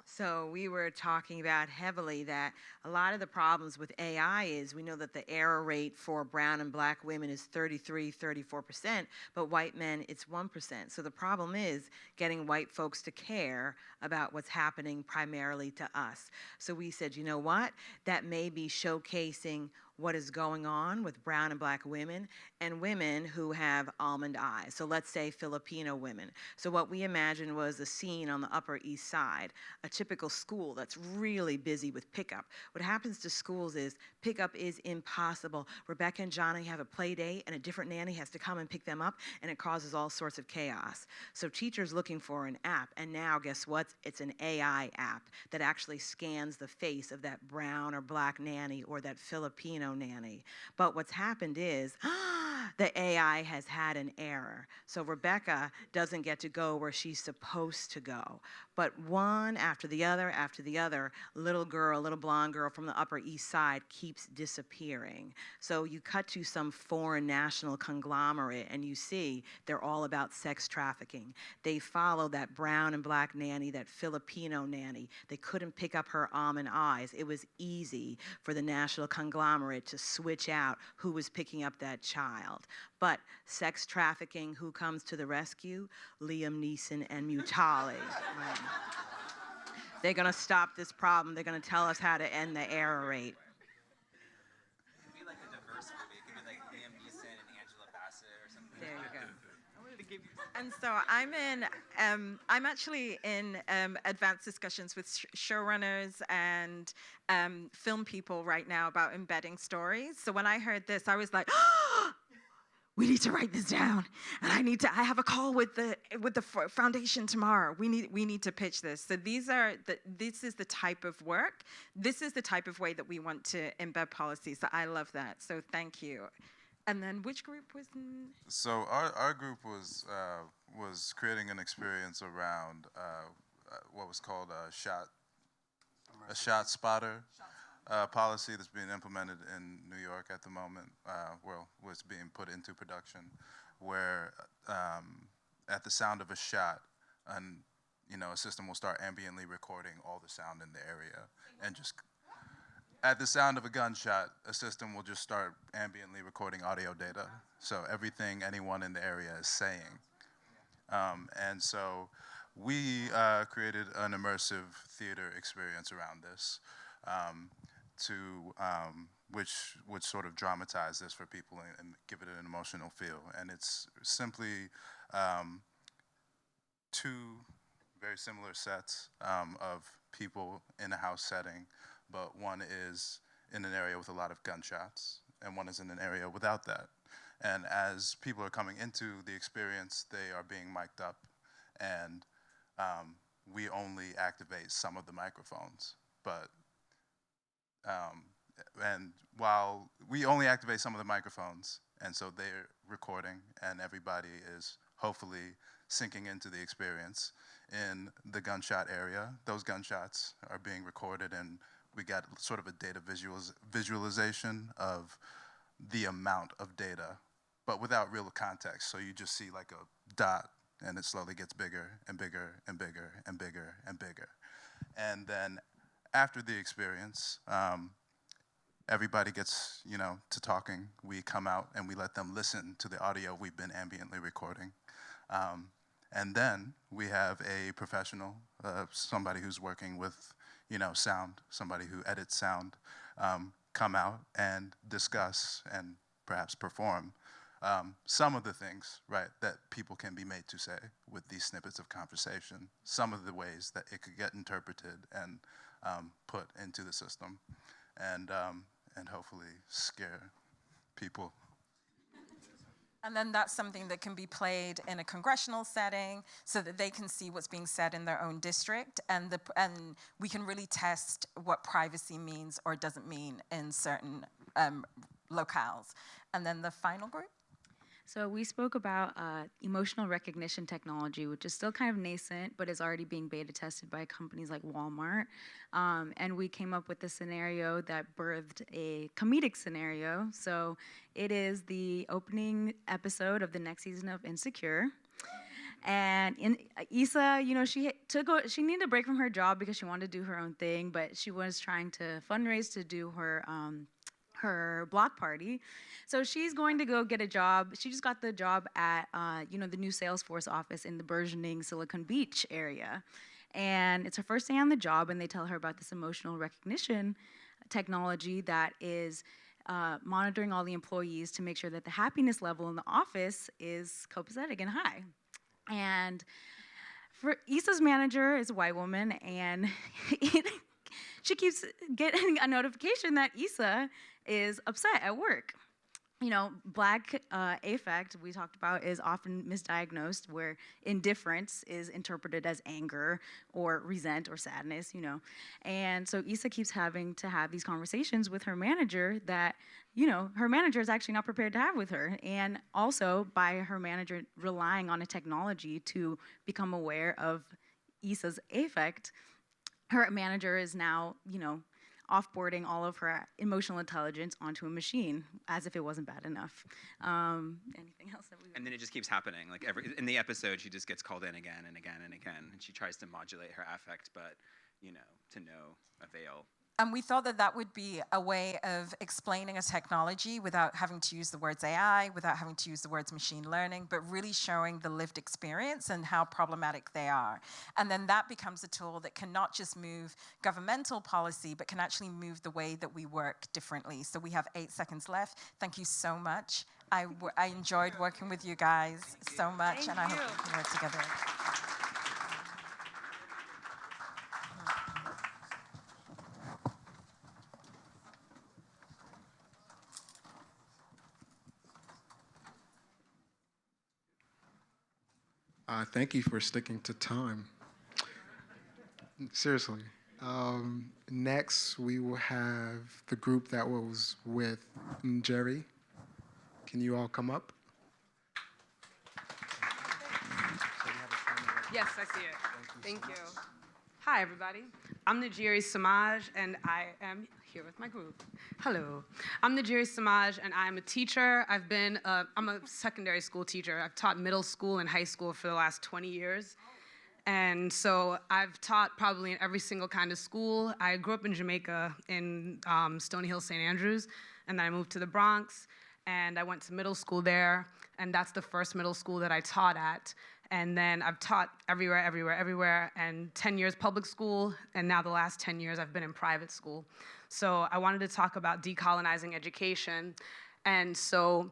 So we were talking about heavily that a lot of the problems with AI is we know that the error rate for brown and Black women is 33, 34%, but white men, it's 1%. So the problem is getting white folks to care about what's happening primarily to us. So we said, you know what? That may be showcasing what is going on with brown and Black women and women who have almond eyes. So let's say Filipino women. So what we imagined was a scene on the Upper East Side, a typical school that's really busy with pickup. What happens to schools is pickup is impossible. Rebecca and Johnny have a play date and a different nanny has to come and pick them up, and it causes all sorts of chaos. So teachers looking for an app, and now guess what? It's an AI app that actually scans the face of that brown or Black nanny or that Filipino nanny. But what's happened is the AI has had an error. So Rebecca doesn't get to go where she's supposed to go. But one after the other, little girl, little blonde girl from the Upper East Side keeps disappearing. So you cut to some foreign national conglomerate and you see they're all about sex trafficking. They follow that brown and Black nanny, that Filipino nanny. They couldn't pick up her almond eyes. It was easy for the national conglomerate to switch out who was picking up that child. But sex trafficking, who comes to the rescue? Liam Neeson and Mutali. They're going to stop this problem. They're going to tell us how to end the error rate. It could be like a diverse movie. It could be like Liam Neeson and Angela Bassett or something. There you go. And so I'm actually in advanced discussions with showrunners and film people right now about embedding stories. So when I heard this, I was like, we need to write this down, and I have a call with the foundation tomorrow. We need to pitch this. So this is the type of work. This is the type of way that we want to embed policy. So I love that. So thank you. And then which group was? So our group was creating an experience around what was called a shot spotter policy that's being implemented in New York at the moment. Was being put into production, where at the sound of a shot, a system will start ambiently recording all the sound in the area, and just at the sound of a gunshot, a system will just start ambiently recording audio data. So everything anyone in the area is saying. And so we created an immersive theater experience around this, which would sort of dramatize this for people and give it an emotional feel. And it's simply two very similar sets of people in a house setting, but one is in an area with a lot of gunshots, and one is in an area without that. And as people are coming into the experience, they are being mic'd up, and we only activate some of the microphones. But, and while we only activate some of the microphones, and so they're recording, and everybody is hopefully sinking into the experience. In the gunshot area, those gunshots are being recorded, and we got sort of a data visualization of the amount of data, but without real context. So you just see like a dot, and it slowly gets bigger and bigger and bigger and bigger and bigger. And then after the experience, everybody gets, to talking. We come out and we let them listen to the audio we've been ambiently recording. And then we have a professional, somebody who's working with, sound, somebody who edits sound, come out and discuss and perhaps perform some of the things, right, that people can be made to say with these snippets of conversation, some of the ways that it could get interpreted and put into the system, and hopefully scare people. And then that's something that can be played in a congressional setting so that they can see what's being said in their own district, and we can really test what privacy means or doesn't mean in certain locales. And then the final group? So we spoke about emotional recognition technology, which is still kind of nascent, but is already being beta tested by companies like Walmart. And we came up with a scenario that birthed a comedic scenario. So it is the opening episode of the next season of Insecure. And Issa, she needed a break from her job because she wanted to do her own thing, but she was trying to fundraise to do her block party. So she's going to go get a job. She just got the job at, the new Salesforce office in the burgeoning Silicon Beach area. And it's her first day on the job, and they tell her about this emotional recognition technology that is monitoring all the employees to make sure that the happiness level in the office is copacetic and high. And for Issa's manager is a white woman, and she keeps getting a notification that Issa is upset at work. Black affect, we talked about, is often misdiagnosed, where indifference is interpreted as anger or resent or sadness, And so Issa keeps having to have these conversations with her manager that, her manager is actually not prepared to have with her. And also by her manager relying on a technology to become aware of Issa's affect, her manager is now, offboarding all of her emotional intelligence onto a machine, as if it wasn't bad enough. Anything else that we? And then it just keeps happening. Like in the episode, she just gets called in again and again and again, and she tries to modulate her affect, but to no avail. And we thought that that would be a way of explaining a technology without having to use the words AI, without having to use the words machine learning, but really showing the lived experience and how problematic they are. And then that becomes a tool that can not just move governmental policy, but can actually move the way that we work differently. So we have 8 seconds left. Thank you so much. I enjoyed working with you guys so much, and I hope we can work together. Thank you for sticking to time. Seriously. Next, we will have the group that was with Jerry. Can you all come up? Yes, I see it. Thank you. Hi, everybody. I'm Najiri Samaj, and I am here with my group. Hello. I'm Najiri Samaj, and I'm a teacher. I'm a secondary school teacher. I've taught middle school and high school for the last 20 years. And so I've taught probably in every single kind of school. I grew up in Jamaica in Stony Hill, St. Andrews, and then I moved to the Bronx, and I went to middle school there, and that's the first middle school that I taught at. And then I've taught everywhere, and 10 years public school, and now the last 10 years I've been in private school. So I wanted to talk about decolonizing education. And so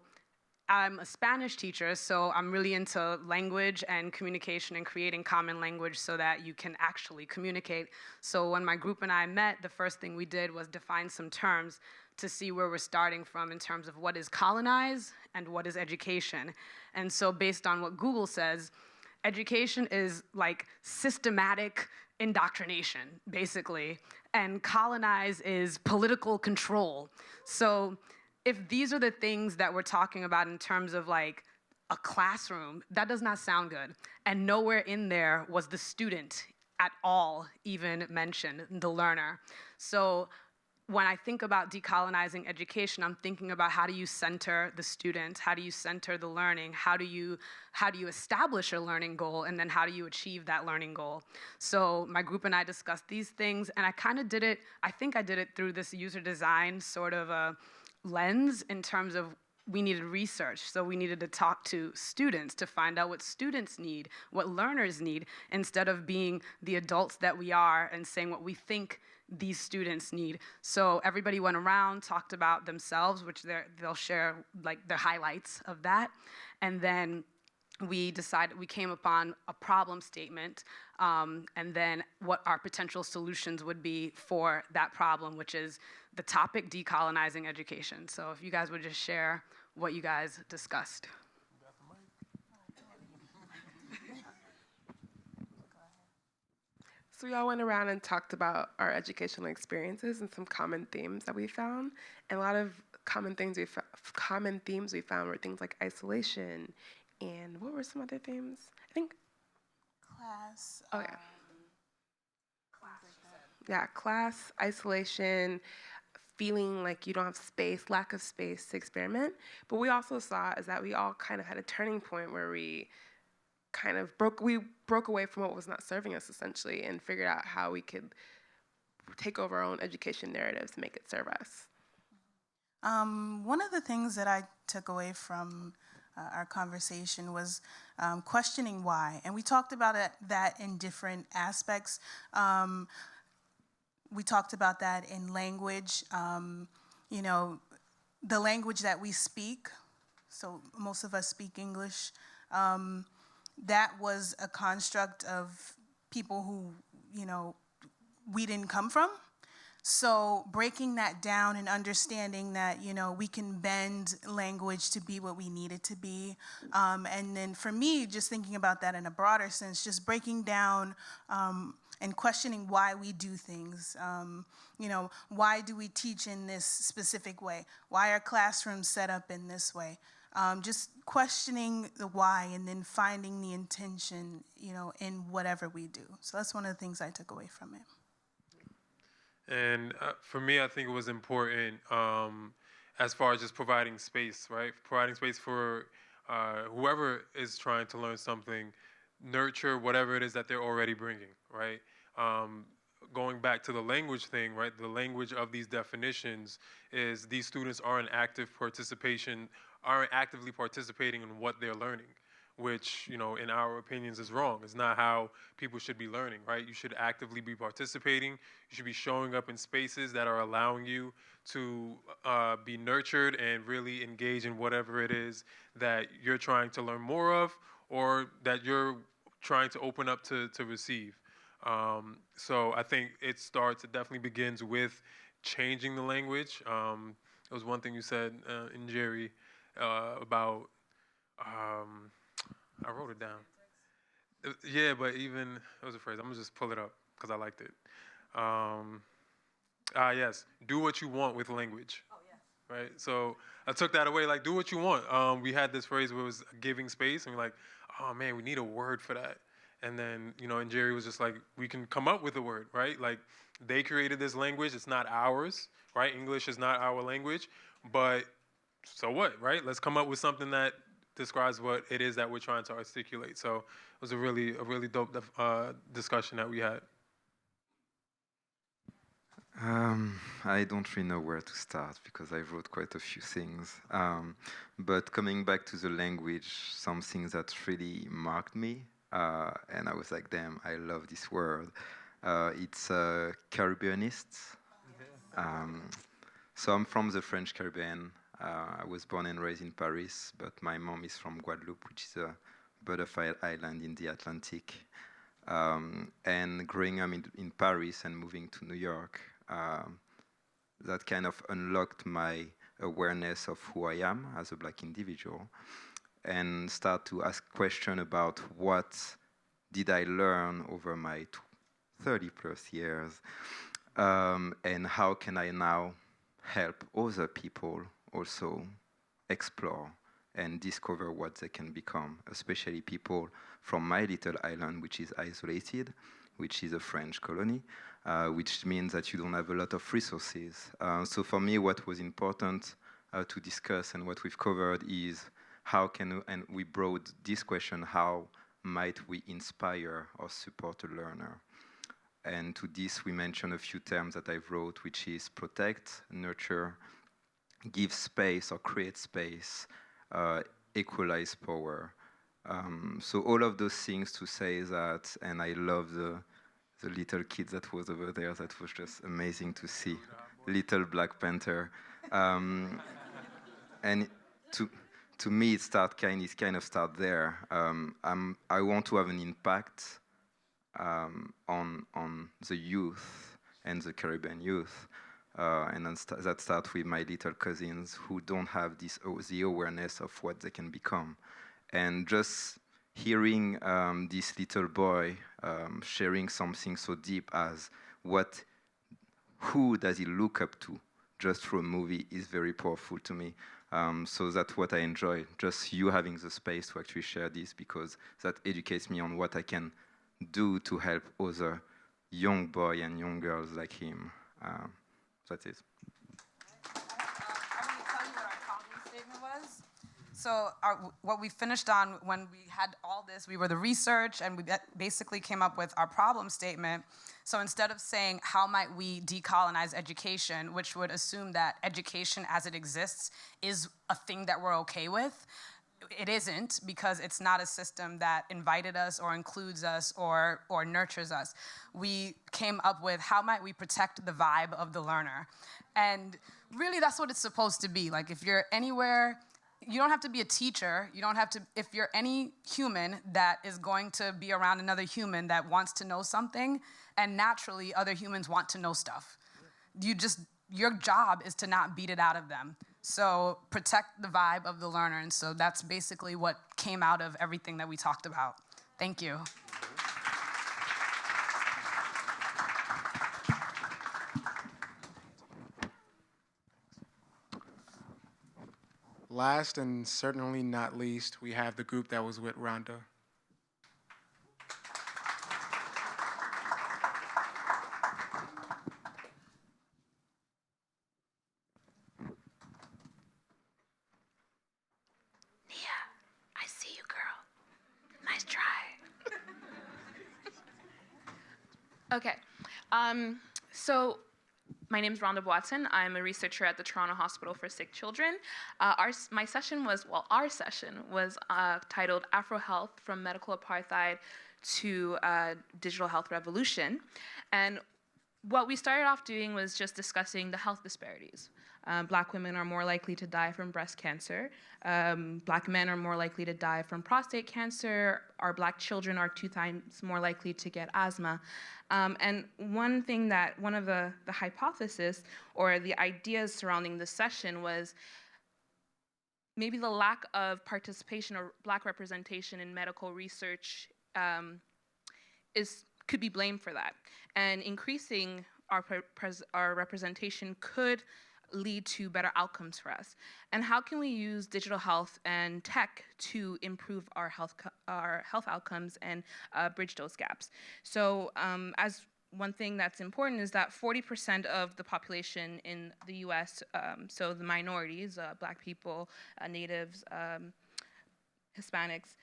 I'm a Spanish teacher, so I'm really into language and communication and creating common language so that you can actually communicate. So when my group and I met, the first thing we did was define some terms to see where we're starting from in terms of what is colonize and what is education. And so based on what Google says, education is like systematic indoctrination, basically, and colonize is political control. So if these are the things that we're talking about in terms of like a classroom, that does not sound good. And nowhere in there was the student at all even mentioned, the learner. So when I think about decolonizing education, I'm thinking about how do you center the student, how do you center the learning, how do you establish a learning goal, and then how do you achieve that learning goal. So my group and I discussed these things, and I kind of did it, I think I did it through this user design sort of a lens in terms of we needed research. So we needed to talk to students to find out what students need, what learners need, instead of being the adults that we are and saying what we think these students need. So everybody went around, talked about themselves, which they'll share like the highlights of that. And then we came upon a problem statement, and then what our potential solutions would be for that problem, which is the topic decolonizing education. So if you guys would just share what you guys discussed. So we all went around and talked about our educational experiences and some common themes that we found. And a lot of common themes we found were things like isolation, and what were some other themes? I think class. Oh yeah. Yeah, class, isolation, feeling like you don't have space, lack of space to experiment. But we also saw is that we all kind of had a turning point where we kind of broke away from what was not serving us essentially and figured out how we could take over our own education narratives to make it serve us. One of the things that I took away from our conversation was questioning why. And we talked about that in different aspects. We talked about that in language, you know, the language that we speak. So most of us speak English. That was a construct of people who, you know, we didn't come from. So breaking that down and understanding that, you know, we can bend language to be what we need it to be. And then for me, just thinking about that in a broader sense, just breaking down and questioning why we do things. You know, why do we teach in this specific way? Why are classrooms set up in this way? Just questioning the why and then finding the intention, you know, in whatever we do. So that's one of the things I took away from it. And for me, I think it was important as far as just providing space, right? Providing space for whoever is trying to learn something, nurture whatever it is that they're already bringing, right? Going back to the language thing, right? The language of these definitions is these students aren't actively participating in what they're learning, which, you know, in our opinions is wrong. It's not how people should be learning, right? You should actively be participating. You should be showing up in spaces that are allowing you to be nurtured and really engage in whatever it is that you're trying to learn more of or that you're trying to open up to receive. So I think it definitely begins with changing the language. It was one thing you said in Jerry about, I wrote it down. Yeah, but even, it was a phrase. I'm going to just pull it up because I liked it. Yes, do what you want with language. Oh, yeah. Right? So I took that away, like, do what you want. We had this phrase where it was giving space, and we're like, oh, man, we need a word for that. And then, you know, and Jerry was just like, we can come up with a word, right? Like, they created this language. It's not ours, right? English is not our language. But so what, right? Let's come up with something that describes what it is that we're trying to articulate. So it was a really dope discussion that we had. I don't really know where to start because I wrote quite a few things. But coming back to the language, some things that really marked me, and I was like, damn, I love this word. It's Caribbeanists. So I'm from the French Caribbean. I was born and raised in Paris, but my mom is from Guadeloupe, which is a butterfly island in the Atlantic. And growing up in Paris and moving to New York, that kind of unlocked my awareness of who I am as a black individual and start to ask questions about what did I learn over my 30 plus years, and how can I now help other people also explore and discover what they can become, especially people from my little island, which is isolated, which is a French colony, which means that you don't have a lot of resources. So for me, what was important to discuss and what we've covered is how can, and we brought this question, how might we inspire or support a learner? And to this, we mentioned a few terms that I wrote, which is protect, nurture, give space or create space, equalize power. So all of those things to say that, and I love the little kid that was over there, that was just amazing to see. Little Black Panther. And to me, it kind of start there. I want to have an impact on the youth and the Caribbean youth. And then that starts with my little cousins who don't have the awareness of what they can become. And just hearing this little boy sharing something so deep as who does he look up to just through a movie is very powerful to me. So that's what I enjoy, just you having the space to actually share this, because that educates me on what I can do to help other young boys and young girls like him. That's it. I'm going to tell you what our problem statement was. So what we finished on when we had all this, we were the research, and we basically came up with our problem statement. So instead of saying, how might we decolonize education, which would assume that education as it exists is a thing that we're okay with, it isn't, because it's not a system that invited us or includes us or nurtures us. We came up with, how might we protect the vibe of the learner? And really, that's what it's supposed to be. Like, if you're anywhere, you don't have to be a teacher. You don't have to, if you're any human that is going to be around another human that wants to know something, and naturally other humans want to know stuff. Your job is to not beat it out of them. So protect the vibe of the learner. And so that's basically what came out of everything that we talked about. Thank you. Last and certainly not least, we have the group that was with Rhonda. I see you, girl. Nice try. Okay. So my name is Rhonda Watson. I'm a researcher at the Toronto Hospital for Sick Children. Our session was titled Afro Health from Medical Apartheid to Digital Health Revolution. And what we started off doing was just discussing the health disparities. Black women are more likely to die from breast cancer. Black men are more likely to die from prostate cancer. Our black children are 2 times more likely to get asthma. And one of the hypotheses or the ideas surrounding the session was maybe the lack of participation or black representation in medical research could be blamed for that. And increasing our representation could lead to better outcomes for us. And how can we use digital health and tech to improve our health outcomes and bridge those gaps? So as one thing that's important is that 40% of the population in the US, so the minorities, black people, natives, Hispanics,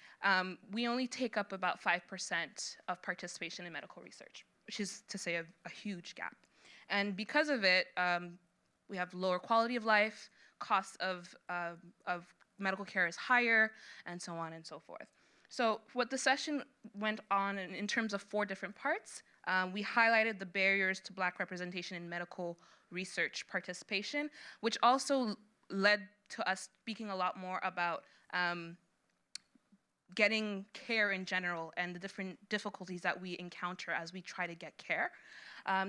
we only take up about 5% of participation in medical research, which is to say a huge gap. And because of it, we have lower quality of life, costs of medical care is higher, and so on and so forth. So what the session went on in terms of 4 different parts, we highlighted the barriers to Black representation in medical research participation, which also led to us speaking a lot more about getting care in general and the different difficulties that we encounter as we try to get care.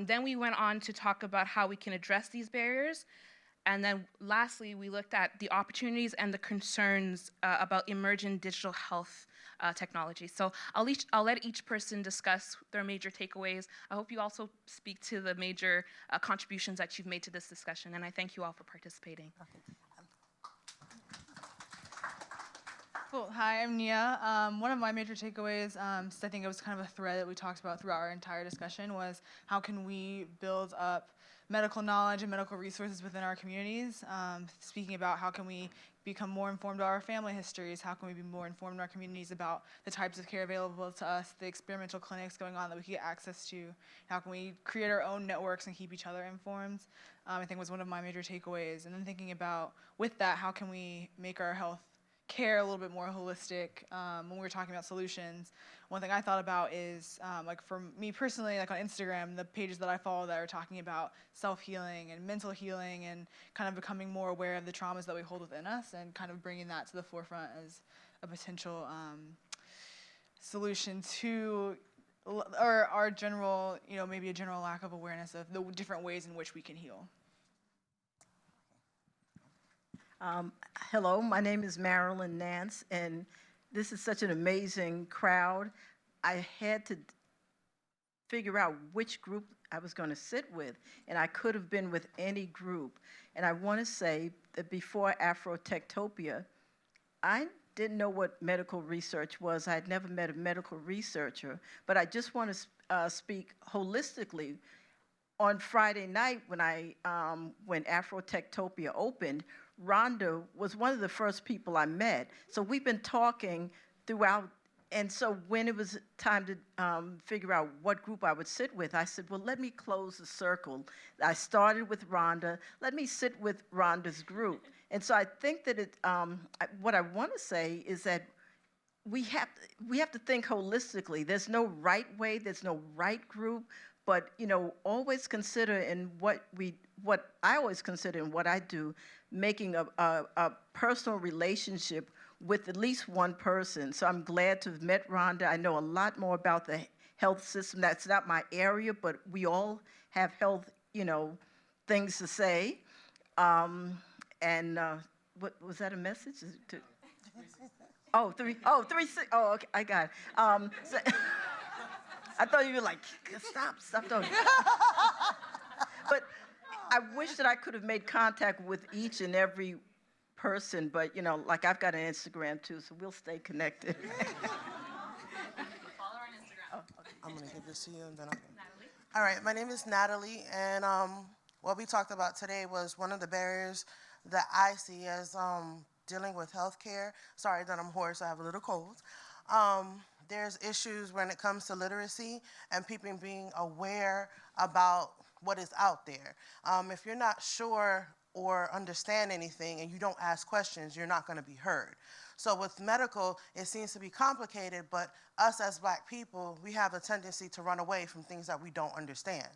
Then we went on to talk about how we can address these barriers. And then lastly, we looked at the opportunities and the concerns about emerging digital health technology. So I'll let each person discuss their major takeaways. I hope you also speak to the major contributions that you've made to this discussion, and I thank you all for participating. Cool. Hi, I'm Nia. One of my major takeaways, I think it was kind of a thread that we talked about throughout our entire discussion, was how can we build up medical knowledge and medical resources within our communities, speaking about how can we become more informed about our family histories, how can we be more informed in our communities about the types of care available to us, the experimental clinics going on that we can get access to, how can we create our own networks and keep each other informed, I think was one of my major takeaways. And then thinking about, with that, how can we make our health care a little bit more holistic. When we were talking about solutions, one thing I thought about is, like for me personally, like on Instagram, the pages that I follow that are talking about self-healing and mental healing and kind of becoming more aware of the traumas that we hold within us and kind of bringing that to the forefront as a potential solution to our general, maybe a general lack of awareness of the different ways in which we can heal. Hello, my name is Marilyn Nance, and this is such an amazing crowd. I had to figure out which group I was going to sit with, and I could have been with any group. And I want to say that before AFROTECTOPIA, I didn't know what medical research was. I had never met a medical researcher, but I just want to speak holistically. On Friday night when AFROTECTOPIA opened, Rhonda was one of the first people I met. So we've been talking throughout, and so when it was time to figure out what group I would sit with, I said, well, let me close the circle. I started with Rhonda. Let me sit with Rhonda's group. And so I think that what I want to say is that we have to think holistically. There's no right way, there's no right group, but always consider in what I always consider in what I do, making a personal relationship with at least one person. So I'm glad to have met Rhonda. I know a lot more about the health system. That's not my area, but we all have health, things to say. What was that a message? Okay, I got it. I thought you were like, stop, don't. But I wish that I could have made contact with each and every person, but like I've got an Instagram too, so we'll stay connected. Follow her on Instagram. Oh, okay. I'm gonna give this to you and then Natalie. All right, my name is Natalie, and what we talked about today was one of the barriers that I see as dealing with healthcare. Sorry that I'm hoarse, I have a little cold. There's issues when it comes to literacy and people being aware about what is out there. If you're not sure or understand anything and you don't ask questions, you're not going to be heard. So with medical, it seems to be complicated, but us as Black people, we have a tendency to run away from things that we don't understand.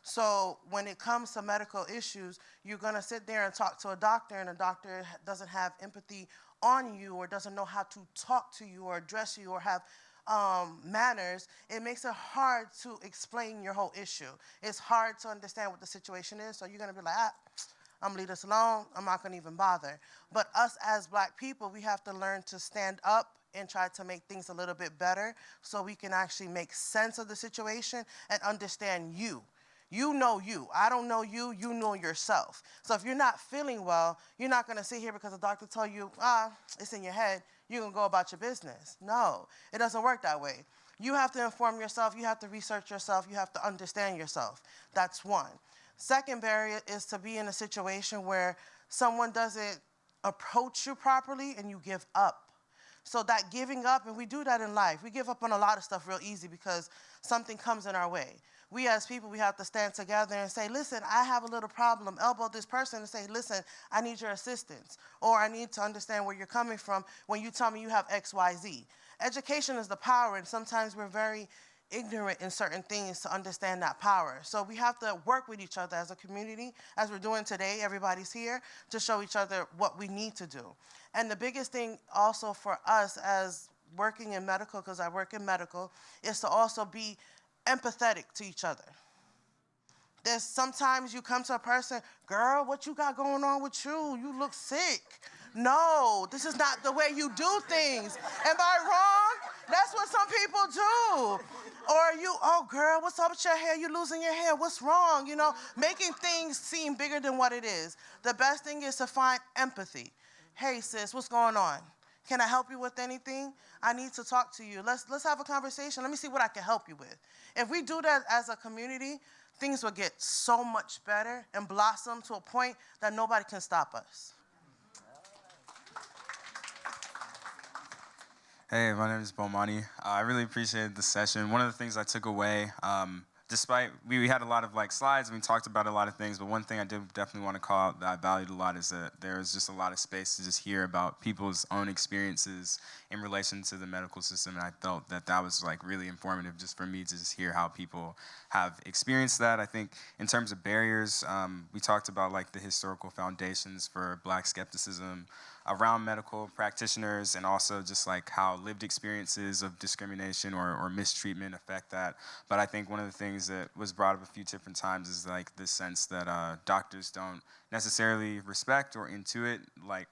So when it comes to medical issues, you're going to sit there and talk to a doctor, and a doctor doesn't have empathy on you or doesn't know how to talk to you or address you or have manners. It makes it hard to explain your whole issue. It's hard to understand what the situation is, so you're going to be like, I'm going to leave this alone. I'm not going to even bother. But us as Black people, we have to learn to stand up and try to make things a little bit better so we can actually make sense of the situation and understand you. You know you. I don't know you. You know yourself. So if you're not feeling well, you're not going to sit here because the doctor told you, it's in your head. You're going to go about your business. No, it doesn't work that way. You have to inform yourself. You have to research yourself. You have to understand yourself. That's one. Second barrier is to be in a situation where someone doesn't approach you properly and you give up. So that giving up, and we do that in life. We give up on a lot of stuff real easy because something comes in our way. We as people, we have to stand together and say, listen, I have a little problem. Elbow this person and say, listen, I need your assistance. Or I need to understand where you're coming from when you tell me you have X, Y, Z. Education is the power, and sometimes we're very ignorant in certain things to understand that power. So we have to work with each other as a community, as we're doing today. Everybody's here to show each other what we need to do. And the biggest thing also for us as working in medical, because I work in medical, is to also be empathetic to each other. There's sometimes you come to a person, girl, what you got going on with you? You look sick. No, this is not the way you do things. Am I wrong? That's what some people do. Or you, oh girl, what's up with your hair? You losing your hair, what's wrong? You know, making things seem bigger than what it is. The best thing is to find empathy. Hey sis, what's going on? Can I help you with anything? I need to talk to you. Let's have a conversation. Let me see what I can help you with. If we do that as a community, things will get so much better and blossom to a point that nobody can stop us. Hey, my name is Bomani. I really appreciated the session. One of the things I took away, despite we had a lot of slides and we talked about a lot of things, but one thing I did definitely want to call out that I valued a lot is that there was just a lot of space to just hear about people's own experiences in relation to the medical system, and I felt that that was really informative just for me to just hear how people have experienced that. I think in terms of barriers, we talked about the historical foundations for Black skepticism around medical practitioners, and also just how lived experiences of discrimination or mistreatment affect that. But I think one of the things that was brought up a few different times is this sense that doctors don't necessarily respect or intuit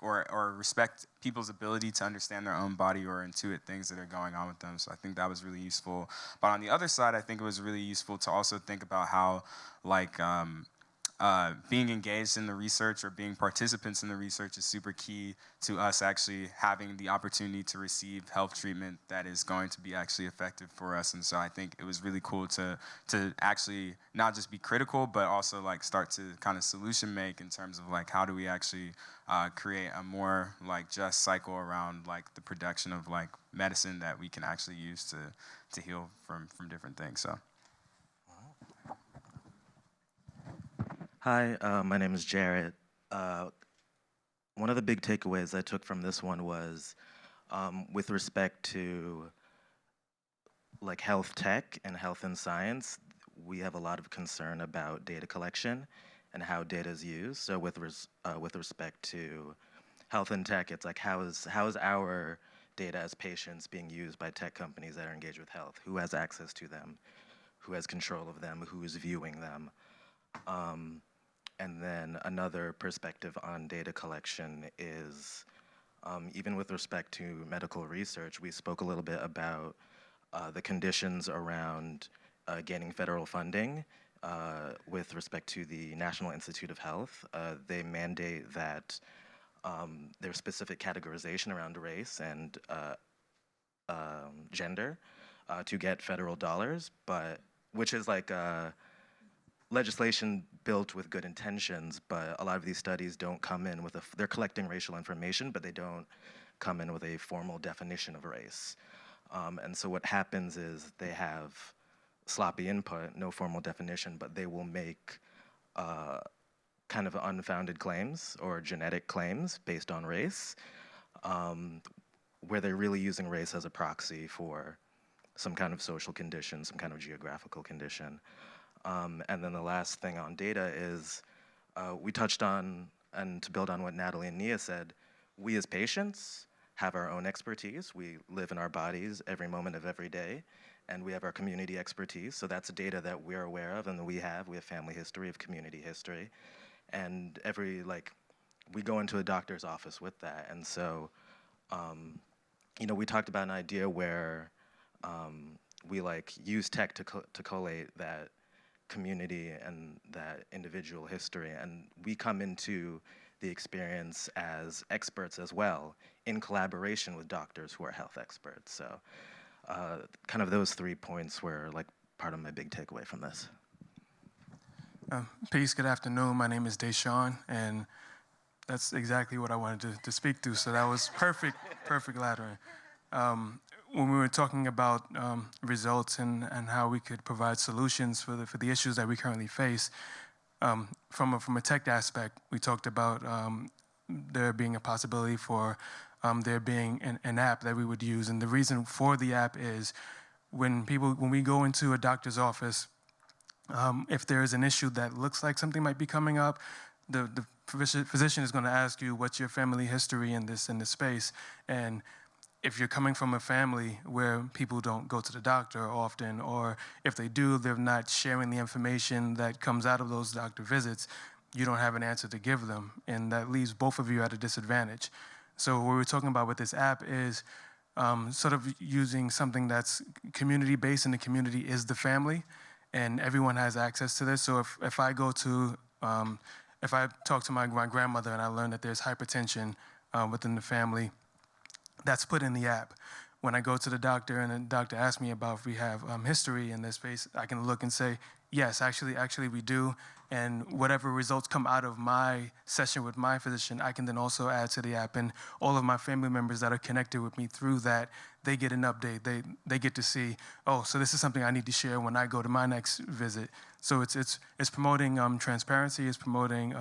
or respect people's ability to understand their own body or intuit things that are going on with them. So I think that was really useful. But on the other side, I think it was really useful to also think about how being engaged in the research or being participants in the research is super key to us actually having the opportunity to receive health treatment that is going to be actually effective for us. And so I think it was really cool to actually not just be critical, but also start to kind of solution make in terms of how do we actually create a more just cycle around the production of medicine that we can actually use to heal from different things. So. Hi, my name is Jarrett. One of the big takeaways I took from this one was with respect to health tech and health and science, we have a lot of concern about data collection and how data is used. So with respect to health and tech, it's how is our data as patients being used by tech companies that are engaged with health? Who has access to them? Who has control of them? Who is viewing them? And then another perspective on data collection is, even with respect to medical research, we spoke a little bit about the conditions around gaining federal funding with respect to the National Institute of Health. They mandate that there's specific categorization around race and gender to get federal dollars, but which is legislation built with good intentions, but a lot of these studies don't come in with they're collecting racial information, but they don't come in with a formal definition of race. And so what happens is they have sloppy input, no formal definition, but they will make kind of unfounded claims or genetic claims based on race, where they're really using race as a proxy for some kind of social condition, some kind of geographical condition. And then the last thing on data is we touched on, and to build on what Natalie and Nia said, we as patients have our own expertise. We live in our bodies every moment of every day, and we have our community expertise. So that's data that we're aware of and that we have. We have family history, we have community history. And we go into a doctor's office with that. And so, we talked about an idea where we use tech to collate that community and that individual history, and we come into the experience as experts as well, in collaboration with doctors who are health experts. So kind of those 3 points were part of my big takeaway from this. Peace, good afternoon. My name is Deshaun, and that's exactly what I wanted to speak to, so that was perfect laddering. when we were talking about results and how we could provide solutions for the issues that we currently face, from a tech aspect, we talked about there being a possibility for there being an app that we would use. And the reason for the app is when we go into a doctor's office, if there is an issue that looks like something might be coming up, the physician is going to ask you, what's your family history in this space? And if you're coming from a family where people don't go to the doctor often, or if they do, they're not sharing the information that comes out of those doctor visits, you don't have an answer to give them, and that leaves both of you at a disadvantage. So what we're talking about with this app is sort of using something that's community-based, and the community is the family, and everyone has access to this. So if I go to, if I talk to my grandmother and I learn that there's hypertension within the family, that's put in the app. When I go to the doctor and the doctor asks me about if we have history in this space, I can look and say, yes, actually we do. And whatever results come out of my session with my physician, I can then also add to the app. And all of my family members that are connected with me through that, they get an update. They get to see, oh, so this is something I need to share when I go to my next visit. So it's promoting transparency, it's promoting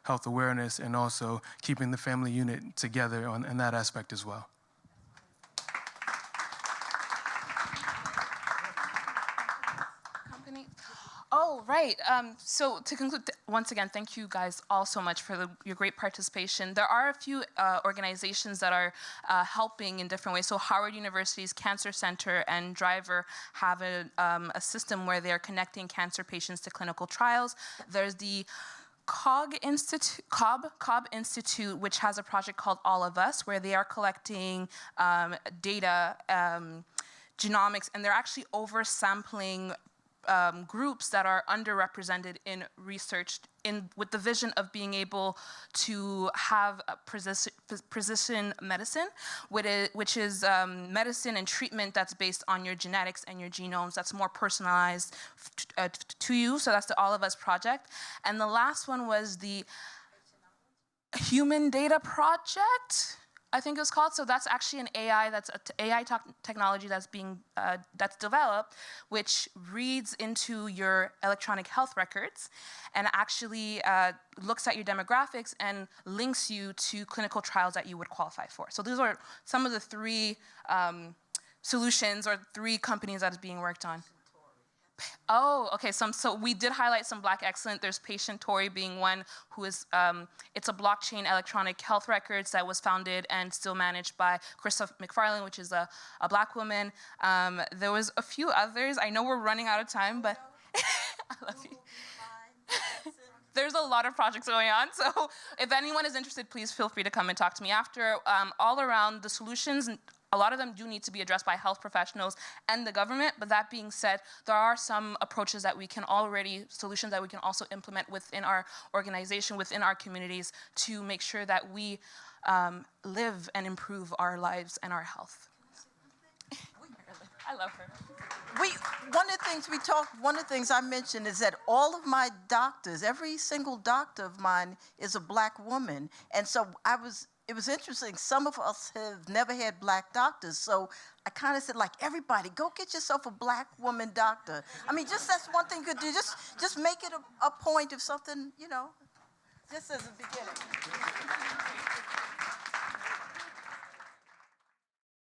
health awareness, and also keeping the family unit together in that aspect as well. Oh, right. So to conclude, once again, thank you guys all so much for your great participation. There are a few organizations that are helping in different ways. So Howard University's Cancer Center and Driver have a system where they are connecting cancer patients to clinical trials. There's the Cobb Institute, which has a project called All of Us, where they are collecting data, genomics, and they're actually oversampling groups that are underrepresented in research with the vision of being able to have a precision medicine, which is medicine and treatment that's based on your genetics and your genomes, that's more personalized to you. So that's the All of Us project. And the last one was the Human Data Project, I think it was called. So that's actually an AI, technology that's being that's developed, which reads into your electronic health records and actually looks at your demographics and links you to clinical trials that you would qualify for. So these are some of the three solutions or three companies that is being worked on. Oh, okay. So we did highlight some Black excellence. There's Patient Tory being one who is, it's a blockchain electronic health records that was founded and still managed by Krista McFarland, which is a Black woman. There was a few others. I know we're running out of time, but I love you. There's a lot of projects going on. So if anyone is interested, please feel free to come and talk to me after. All around the solutions, a lot of them do need to be addressed by health professionals and the government, but that being said, there are some approaches that we can solutions that we can also implement within our organization, within our communities, to make sure that we live and improve our lives and our health. I love her. One of the things I mentioned is that all of my doctors, every single doctor of mine is a Black woman, and so it was interesting. Some of us have never had Black doctors, so I kind of said, like, everybody, go get yourself a Black woman doctor. I mean, that's one thing you could do. Just make it a point of something, just as a beginning.